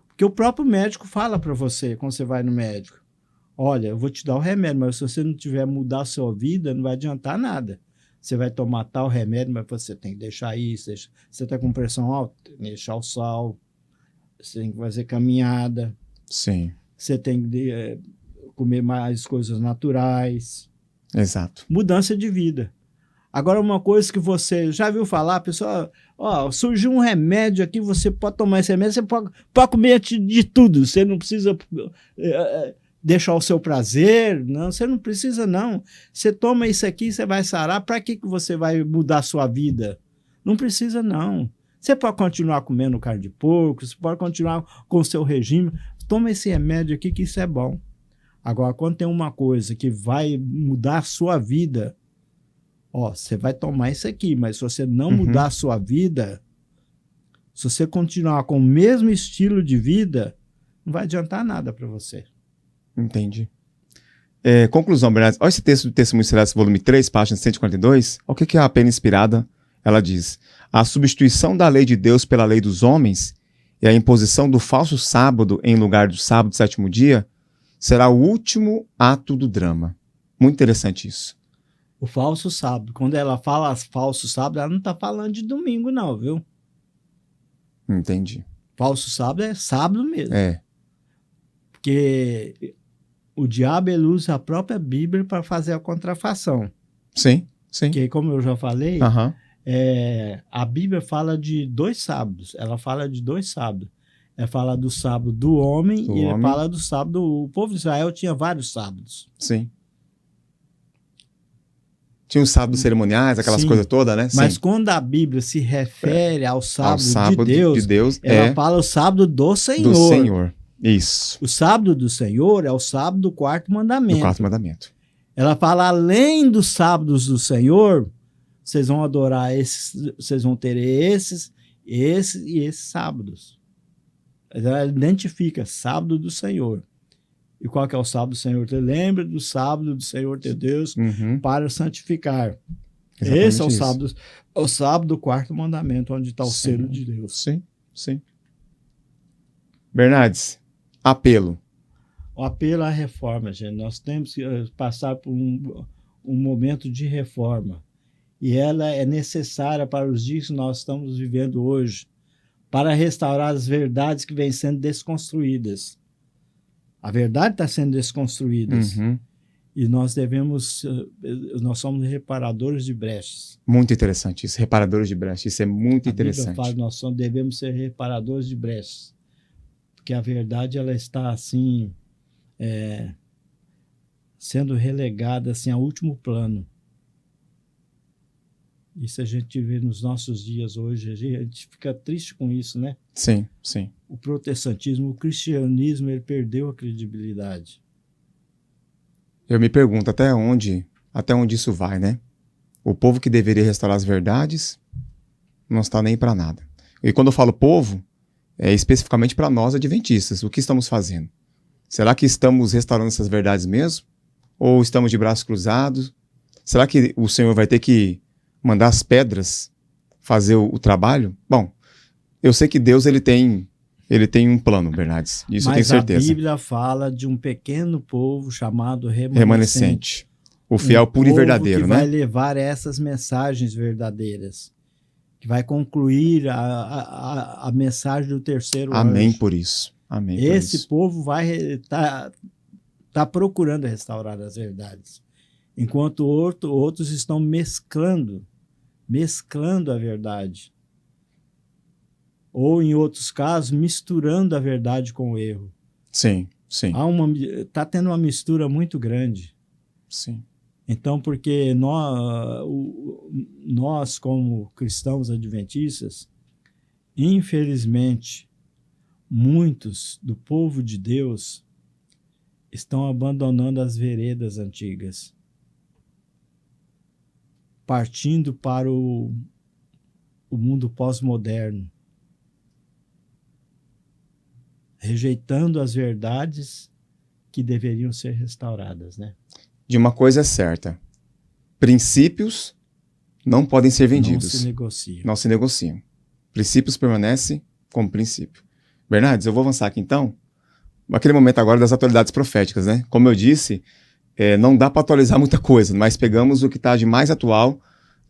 Porque o próprio médico fala para você, quando você vai no médico, olha, eu vou te dar o remédio, mas se você não tiver mudar a sua vida, não vai adiantar nada. Você vai tomar tal remédio, mas você tem que deixar isso. Você está com pressão alta, tem que deixar o sal. Você tem que fazer caminhada. Sim. Você tem que comer mais coisas naturais. Exato. Mudança de vida. Agora, uma coisa que você já viu falar, pessoal, surgiu um remédio aqui, você pode tomar esse remédio, você pode comer de tudo, você não precisa deixar o seu prazer, não, você não precisa não. Você toma isso aqui, você vai sarar, para que você vai mudar a sua vida? Não precisa não. Você pode continuar comendo carne de porco, você pode continuar com o seu regime, toma esse remédio aqui que isso é bom. Agora, quando tem uma coisa que vai mudar a sua vida, você vai tomar isso aqui, mas se você não mudar a sua vida, se você continuar com o mesmo estilo de vida, não vai adiantar nada para você. Entendi. Conclusão, Bernardo. Olha esse texto do Testemunho Celeste, volume 3, página 142. Olha o que a Pena Inspirada, ela diz. A substituição da lei de Deus pela lei dos homens e a imposição do falso sábado em lugar do sábado, sétimo dia, será o último ato do drama. Muito interessante isso. O falso sábado. Quando ela fala falso sábado, ela não está falando de domingo, não, viu? Entendi. Falso sábado é sábado mesmo. Porque o diabo ele usa a própria Bíblia para fazer a contrafação. Sim, sim. Porque, como eu já falei, a Bíblia fala de 2 sábados. Ela fala de 2 sábados. Ela fala do sábado do homem ele fala do sábado... O povo de Israel tinha vários sábados. Sim. Tinha os sábados cerimoniais, aquelas coisas todas, né? Mas sim. Quando a Bíblia se refere ao sábado de Deus, ela fala o sábado do Senhor. Do Senhor, isso. O sábado do Senhor é o sábado do 4º mandamento. Do 4º mandamento. Ela fala, além dos sábados do Senhor, vocês vão adorar esses, vocês vão ter esses e esses sábados. Ela identifica sábado do Senhor. E qual que é o sábado do Senhor? Você lembra do sábado do Senhor teu Deus para santificar. Exatamente. Esse é o sábado do 4º mandamento, onde está o selo de Deus. Sim, sim. Bernardes, apelo. O apelo à reforma, gente. Nós temos que passar por um momento de reforma. E ela é necessária para os dias que nós estamos vivendo hoje, para restaurar as verdades que vêm sendo desconstruídas. A verdade está sendo desconstruída. E nós somos reparadores de brechas. Muito interessante isso, reparadores de brechas. Isso é muito interessante. A Bíblia fala que devemos ser reparadores de brechas. Porque a verdade ela está assim, sendo relegada assim, a último plano. Isso a gente vê nos nossos dias hoje, a gente fica triste com isso, né? Sim, sim. O protestantismo, o cristianismo, ele perdeu a credibilidade. Eu me pergunto até onde isso vai, né? O povo que deveria restaurar as verdades não está nem para nada. E quando eu falo povo, é especificamente para nós adventistas. O que estamos fazendo? Será que estamos restaurando essas verdades mesmo? Ou estamos de braços cruzados? Será que o Senhor vai ter que mandar as pedras fazer o trabalho? Bom, eu sei que Deus ele tem um plano, Bernardes. Isso eu tenho certeza. Mas a Bíblia fala de um pequeno povo chamado remanescente. O fiel puro e verdadeiro, né? Que vai levar essas mensagens verdadeiras. Que vai concluir a mensagem do terceiro Amém anjo. Por isso. Amém por Esse isso. povo vai tá procurando restaurar as verdades. Enquanto outros estão mesclando a verdade. Ou, em outros casos, misturando a verdade com o erro. Sim, sim. Está tendo uma mistura muito grande. Sim. Então, porque nós, como cristãos adventistas, infelizmente, muitos do povo de Deus estão abandonando as veredas antigas, partindo para o mundo pós-moderno, rejeitando as verdades que deveriam ser restauradas, né? De uma coisa é certa, princípios não podem ser vendidos. Não se negociam. Não se negociam. Princípios permanecem como princípio. Bernardes, eu vou avançar aqui então, naquele momento agora das atualidades proféticas, né? Como eu disse, não dá para atualizar muita coisa, mas pegamos o que está de mais atual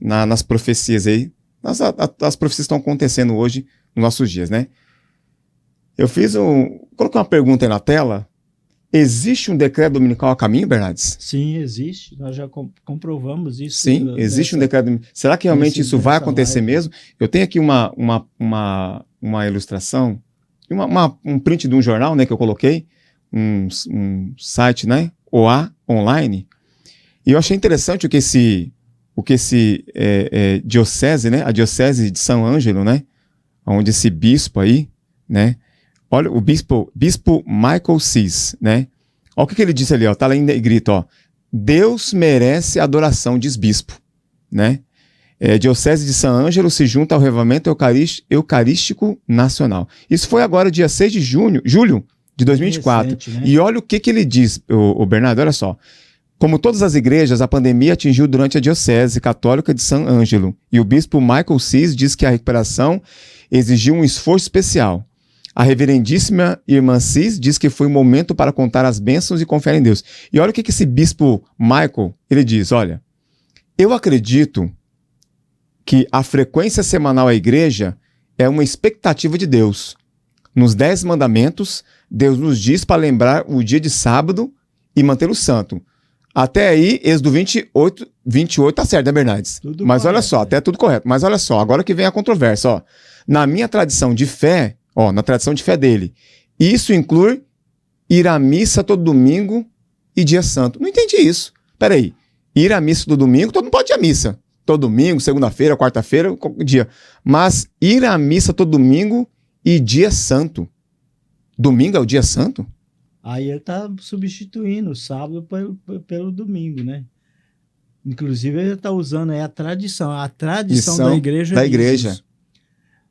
nas profecias aí, as profecias estão acontecendo hoje, nos nossos dias, né? Coloquei uma pergunta aí na tela, Existe um decreto dominical a caminho, Bernardes? Sim, existe. Nós já comprovamos isso. Sim, existe um decreto dominical. Será que realmente isso vai acontecer mesmo? Eu tenho aqui uma ilustração, um print de um jornal, né, que eu coloquei, um site, né, OA Online, e eu achei interessante o que esse diocese, né, a diocese de São Ângelo, né, onde esse bispo aí, né, olha, o bispo Michael Cis, né? Olha o que ele disse ali, ó, tá lá em negrito, ó. Deus merece adoração, diz bispo, né? Diocese de São Ângelo se junta ao Revivamento Eucarístico Nacional. Isso foi agora, dia 6 de julho de 2024. Recente, né? E olha o que ele diz, o Bernardo, olha só. Como todas as igrejas, a pandemia atingiu durante a Diocese Católica de São Ângelo. E o bispo Michael Cis diz que a recuperação exigiu um esforço especial. A reverendíssima irmã Cis diz que foi um momento para contar as bênçãos e confiar em Deus. E olha o que esse bispo Michael, ele diz, olha, eu acredito que a frequência semanal à igreja é uma expectativa de Deus. Nos 10 mandamentos, Deus nos diz para lembrar o dia de sábado e mantê-lo santo. Até aí, Êxodo 28 tá certo, né, Bernardes? Tudo mas correto, olha só, até tudo correto. Mas olha só, agora que vem a controvérsia, ó. Na minha tradição de fé, na tradição de fé dele, isso inclui ir à missa todo domingo e dia santo. Não entendi isso. Peraí, ir à missa todo domingo, todo mundo pode ir à missa. Todo domingo, segunda-feira, quarta-feira, qualquer dia. Mas ir à missa todo domingo e dia santo. Domingo é o dia santo? Aí ele está substituindo o sábado pelo domingo, né? Inclusive ele está usando a tradição da igreja. Da igreja. Isso.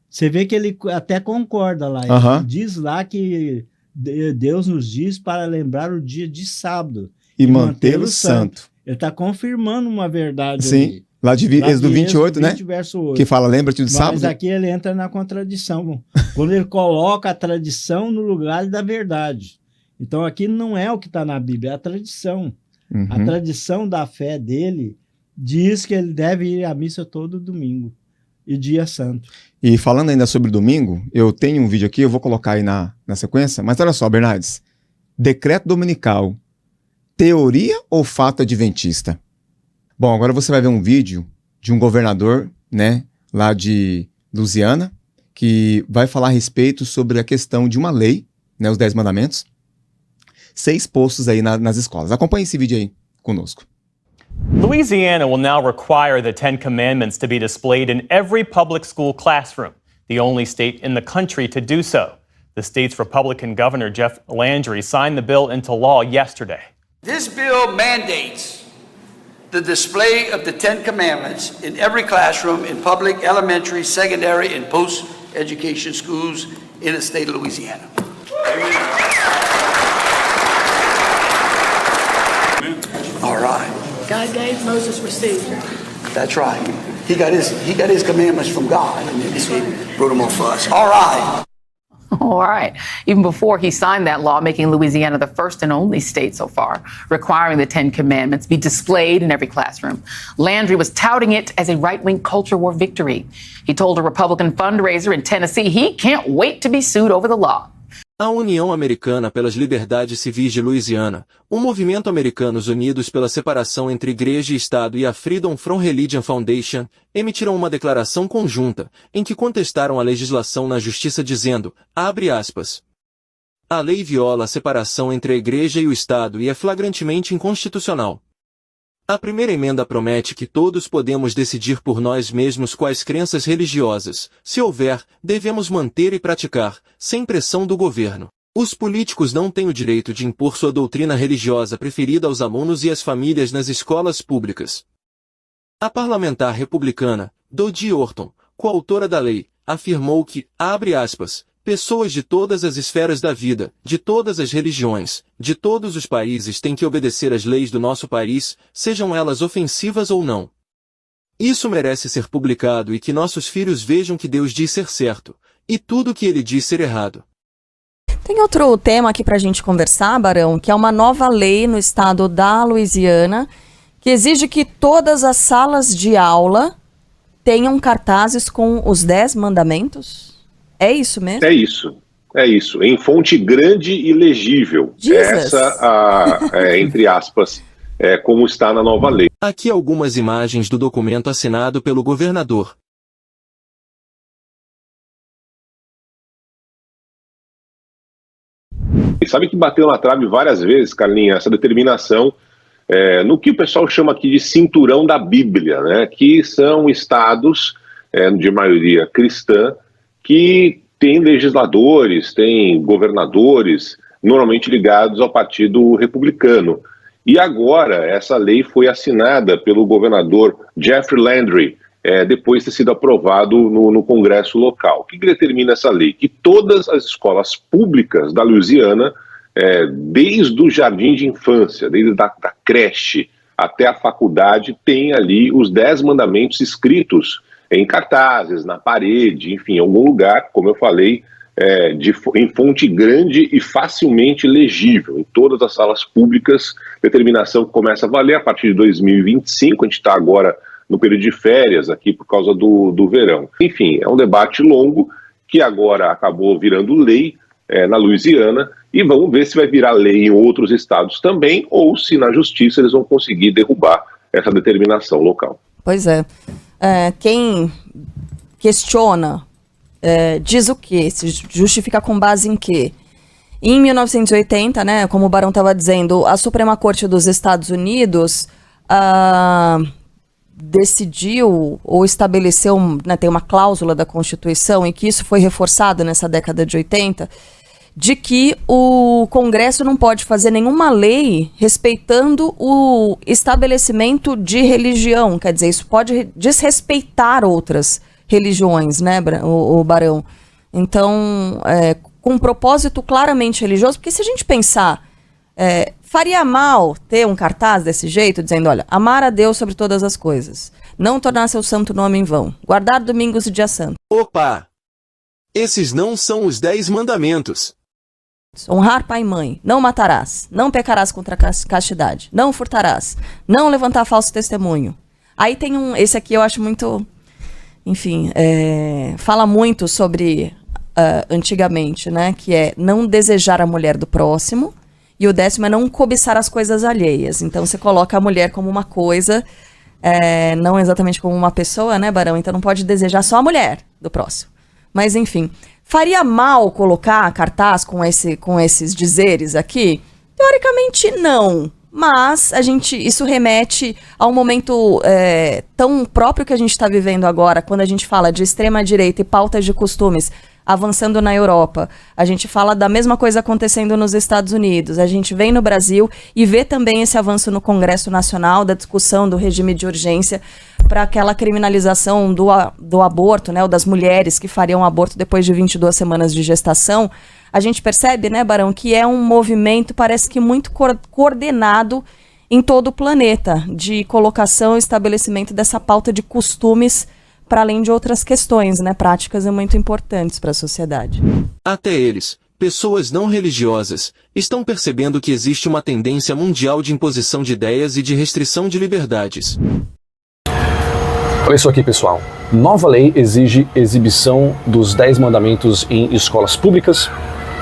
Você vê que ele até concorda lá. Ele diz lá que Deus nos diz para lembrar o dia de sábado. E mantê-lo santo. Ele está confirmando uma verdade. Sim, ali. Lá de Êxodo 28, né? Verso 8. Que fala, lembra-te do sábado. Mas aqui ele entra na contradição. Quando ele coloca a tradição no lugar da verdade. Então aqui não é o que está na Bíblia, é a tradição. Uhum. A tradição da fé dele diz que ele deve ir à missa todo domingo e dia santo. E falando ainda sobre domingo, eu tenho um vídeo aqui, eu vou colocar aí na sequência, mas olha só, Bernardes, decreto dominical, teoria ou fato adventista? Bom, agora você vai ver um vídeo de um governador, né, lá de Louisiana, que vai falar a respeito sobre a questão de uma lei, né, os 10 mandamentos, 6 postos aí nas escolas. Acompanhe esse vídeo aí conosco. Louisiana will now require the 10 Commandments to be displayed in every public school classroom, the only state in the country to do so. The state's Republican Governor Jeff Landry signed the bill into law yesterday. This bill mandates the display of the 10 Commandments in every classroom in public, elementary, secondary, and post-education schools in the state of Louisiana. All right. God gave, Moses received. That's right. He got his commandments from God, and then he wrote them on for us. All right. All right. Even before he signed that law, making Louisiana the first and only state so far requiring the 10 Commandments be displayed in every classroom, Landry was touting it as a right-wing culture war victory. He told a Republican fundraiser in Tennessee he can't wait to be sued over the law. A União Americana pelas Liberdades Civis de Louisiana, o Movimento Americanos Unidos pela Separação entre Igreja e Estado e a Freedom from Religion Foundation, emitiram uma declaração conjunta, em que contestaram a legislação na justiça dizendo, abre aspas, a lei viola a separação entre a Igreja e o Estado e é flagrantemente inconstitucional. A primeira emenda promete que todos podemos decidir por nós mesmos quais crenças religiosas, se houver, devemos manter e praticar, sem pressão do governo. Os políticos não têm o direito de impor sua doutrina religiosa preferida aos alunos e às famílias nas escolas públicas. A parlamentar republicana, Dodie Orton, coautora da lei, afirmou que, abre aspas, pessoas de todas as esferas da vida, de todas as religiões, de todos os países têm que obedecer às leis do nosso país, sejam elas ofensivas ou não. Isso merece ser publicado e que nossos filhos vejam que Deus diz ser certo, e tudo que ele diz ser errado. Tem outro tema aqui pra gente conversar, Barão, que é uma nova lei no estado da Louisiana, que exige que todas as salas de aula tenham cartazes com os 10 mandamentos. É isso mesmo? É isso. É isso, em fonte grande e legível. Jesus. Entre aspas, como está na nova lei. Aqui algumas imagens do documento assinado pelo governador. E sabe que bateu na trave várias vezes, Carlinha, essa determinação no que o pessoal chama aqui de cinturão da Bíblia, né? Que são estados de maioria cristã que têm legisladores, têm governadores, normalmente ligados ao Partido Republicano. E agora essa lei foi assinada pelo governador Jeff Landry, depois de ter sido aprovado no Congresso local. O que determina essa lei? Que todas as escolas públicas da Louisiana, desde o jardim de infância, desde da creche até a faculdade, tem ali os 10 mandamentos escritos em cartazes, na parede, enfim, em algum lugar, como eu falei, em fonte grande e facilmente legível, em todas as salas públicas, determinação que começa a valer a partir de 2025, a gente está agora no período de férias aqui por causa do verão. Enfim, é um debate longo que agora acabou virando lei na Louisiana e vamos ver se vai virar lei em outros estados também ou se na justiça eles vão conseguir derrubar essa determinação local. Pois é. Quem questiona diz o quê? Se justifica com base em quê? Em 1980, né, como o Barão estava dizendo, a Suprema Corte dos Estados Unidos decidiu ou estabeleceu, né, tem uma cláusula da Constituição, e que isso foi reforçado nessa década de 80, de que o Congresso não pode fazer nenhuma lei respeitando o estabelecimento de religião. Quer dizer, isso pode desrespeitar outras religiões, né, o Barão? Então, com um propósito claramente religioso, porque se a gente pensar, faria mal ter um cartaz desse jeito, dizendo, olha, amar a Deus sobre todas as coisas, não tornar seu santo nome em vão, guardar domingos e dia santo. Opa! Esses não são os 10 mandamentos. Honrar pai e mãe, não matarás, não pecarás contra a castidade, não furtarás, não levantar falso testemunho. Aí tem esse aqui eu acho muito, enfim, fala muito sobre antigamente, né, que é não desejar a mulher do próximo, e o 10º é não cobiçar as coisas alheias. Então você coloca a mulher como uma coisa, não exatamente como uma pessoa, né, Barão? Então não pode desejar só a mulher do próximo. Mas enfim, faria mal colocar cartaz com esses dizeres aqui? Teoricamente não, mas isso remete a um momento tão próprio que a gente está vivendo agora, quando a gente fala de extrema-direita e pautas de costumes avançando na Europa. A gente fala da mesma coisa acontecendo nos Estados Unidos. A gente vem no Brasil e vê também esse avanço no Congresso Nacional, da discussão do regime de urgência para aquela criminalização do aborto, né, ou das mulheres que fariam aborto depois de 22 semanas de gestação. A gente percebe, né, Barão, que é um movimento, parece que muito coordenado em todo o planeta, de colocação e estabelecimento dessa pauta de costumes, para além de outras questões, né, práticas e muito importantes para a sociedade. Até eles, pessoas não religiosas, estão percebendo que existe uma tendência mundial de imposição de ideias e de restrição de liberdades. Olha isso aqui, pessoal. Nova lei exige exibição dos 10 mandamentos em escolas públicas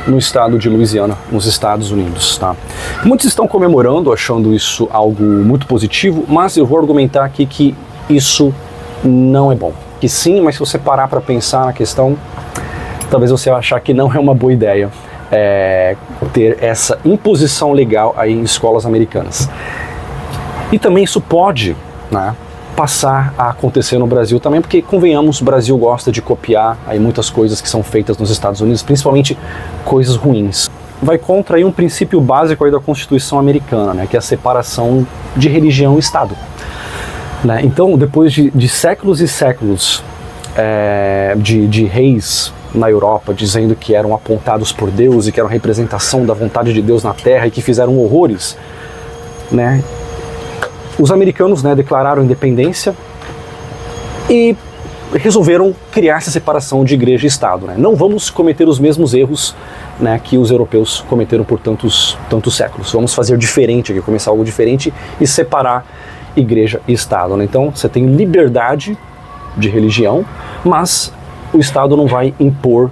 no estado de Louisiana, nos Estados Unidos, tá? Muitos estão comemorando, achando isso algo muito positivo, mas eu vou argumentar aqui que isso não é bom. Que sim, mas se você parar para pensar na questão, talvez você vai achar que não é uma boa ideia ter essa imposição legal aí em escolas americanas. E também isso pode, né, passar a acontecer no Brasil também, porque, convenhamos, o Brasil gosta de copiar aí muitas coisas que são feitas nos Estados Unidos, principalmente coisas ruins. Vai contra aí um princípio básico aí da Constituição americana, né, que é a separação de religião e Estado. Né? Então, depois de séculos e séculos de reis na Europa dizendo que eram apontados por Deus e que eram representação da vontade de Deus na Terra e que fizeram horrores, né? Os americanos, né, declararam independência e resolveram criar essa separação de igreja e Estado. Né? Não vamos cometer os mesmos erros, né, que os europeus cometeram por tantos séculos. Vamos fazer diferente aqui, começar algo diferente e separar igreja e Estado. Né? Então você tem liberdade de religião, mas o Estado não vai impor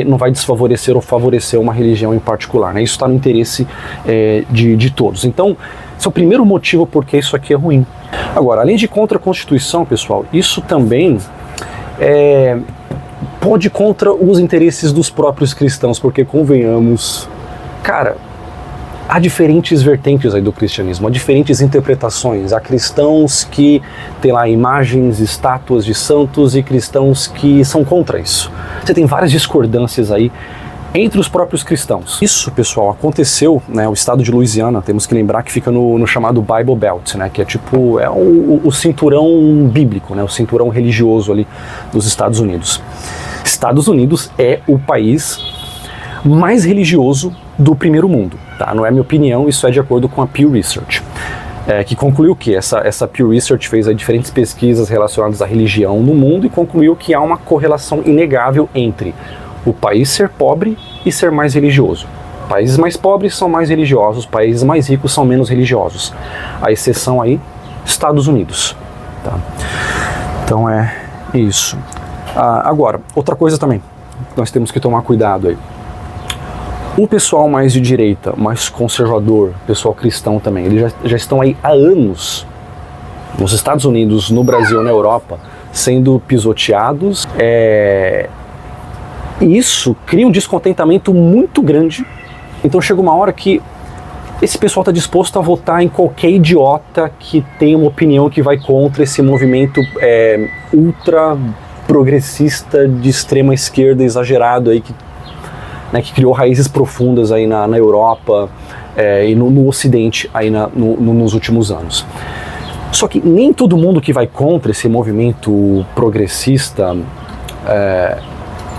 não vai desfavorecer ou favorecer uma religião em particular, né? Isso está no interesse de todos. Então, esse é o primeiro motivo porque isso aqui é ruim. Agora, além de contra a Constituição, pessoal, isso também pode ir contra os interesses dos próprios cristãos, porque convenhamos, cara, há diferentes vertentes aí do cristianismo, há diferentes interpretações. Há cristãos que têm lá imagens, estátuas de santos e cristãos que são contra isso. Você tem várias discordâncias aí entre os próprios cristãos. Isso, pessoal, aconteceu, né, o estado de Louisiana, temos que lembrar que fica no chamado Bible Belt, né, que é tipo, o cinturão bíblico, né, o cinturão religioso ali dos Estados Unidos. Estados Unidos é o país mais religioso do primeiro mundo, tá? Não é minha opinião, isso é de acordo com a Pew Research, que concluiu que essa Pew Research fez aí diferentes pesquisas relacionadas à religião no mundo e concluiu que há uma correlação inegável entre o país ser pobre e ser mais religioso. Países mais pobres são mais religiosos, países mais ricos são menos religiosos. A exceção aí, Estados Unidos, tá? Então é isso. Agora, outra coisa também, nós temos que tomar cuidado aí. O pessoal mais de direita, mais conservador, pessoal cristão também, eles já estão aí há anos, nos Estados Unidos, no Brasil, na Europa, sendo pisoteados. E isso cria um descontentamento muito grande. Então chega uma hora que esse pessoal está disposto a votar em qualquer idiota que tenha uma opinião que vai contra esse movimento ultra progressista de extrema esquerda exagerado aí que criou raízes profundas aí na Europa e no Ocidente aí nos últimos anos. Só que nem todo mundo que vai contra esse movimento progressista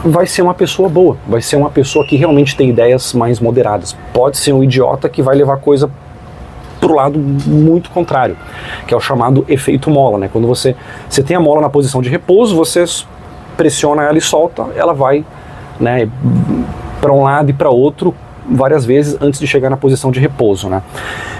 vai ser uma pessoa boa, vai ser uma pessoa que realmente tem ideias mais moderadas. Pode ser um idiota que vai levar a coisa para o lado muito contrário, que é o chamado efeito mola, né? Quando você tem a mola na posição de repouso, você pressiona ela e solta, ela vai, né, para um lado e para outro várias vezes antes de chegar na posição de repouso, né?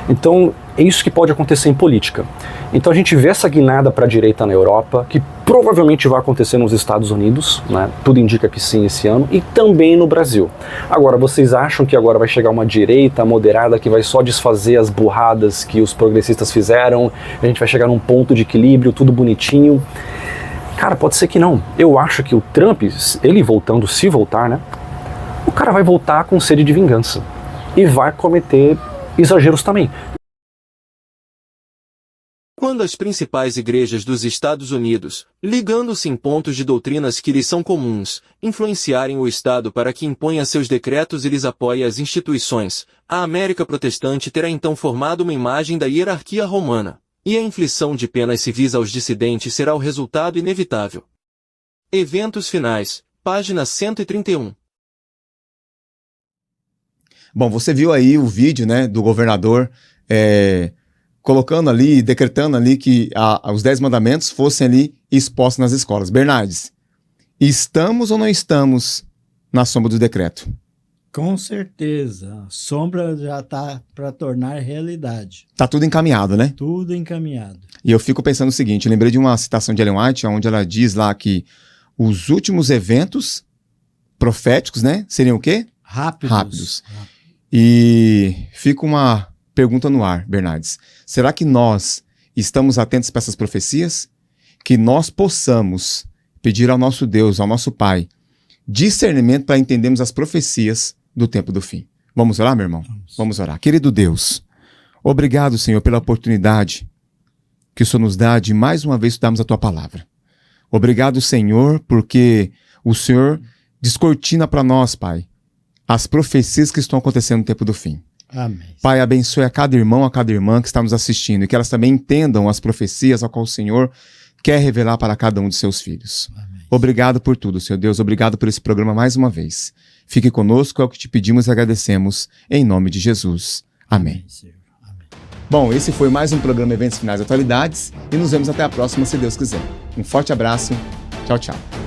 Então é isso que pode acontecer em política. Então a gente vê essa guinada para a direita na Europa, que provavelmente vai acontecer nos Estados Unidos, né? Tudo indica que sim esse ano, e também no Brasil. Agora, vocês acham que agora vai chegar uma direita moderada que vai só desfazer as burradas que os progressistas fizeram, a gente vai chegar num ponto de equilíbrio, tudo bonitinho? Cara, pode ser que não. Eu acho que o Trump, ele voltando, se voltar, né? O cara vai voltar com sede de vingança e vai cometer exageros também. Quando as principais igrejas dos Estados Unidos, ligando-se em pontos de doutrinas que lhes são comuns, influenciarem o Estado para que imponha seus decretos e lhes apoie as instituições, a América protestante terá então formado uma imagem da hierarquia romana, e a inflição de penas civis aos dissidentes será o resultado inevitável. Eventos finais, página 131. Bom, você viu aí o vídeo, né, do governador colocando ali, decretando ali que os 10 mandamentos fossem ali expostos nas escolas. Bernardes, estamos ou não estamos na sombra do decreto? Com certeza. A sombra já está para tornar realidade. Está tudo encaminhado, né? Tudo encaminhado. E eu fico pensando o seguinte, lembrei de uma citação de Ellen White, onde ela diz lá que os últimos eventos proféticos, né, seriam o quê? Rápidos. E fica uma pergunta no ar, Bernardes. Será que nós estamos atentos para essas profecias? Que nós possamos pedir ao nosso Deus, ao nosso Pai, discernimento para entendermos as profecias do tempo do fim. Vamos orar, meu irmão? Vamos orar. Querido Deus, obrigado, Senhor, pela oportunidade que o Senhor nos dá de mais uma vez estudarmos a Tua Palavra. Obrigado, Senhor, porque o Senhor descortina para nós, Pai, as profecias que estão acontecendo no tempo do fim. Amém. Pai, abençoe a cada irmão, a cada irmã que está nos assistindo e que elas também entendam as profecias a qual o Senhor quer revelar para cada um de seus filhos. Amém. Obrigado por tudo, Senhor Deus. Obrigado por esse programa mais uma vez. Fique conosco, é o que te pedimos e agradecemos. Em nome de Jesus. Amém. Amém. Bom, esse foi mais um programa Eventos Finais e Atualidades e nos vemos até a próxima, se Deus quiser. Um forte abraço. Tchau, tchau.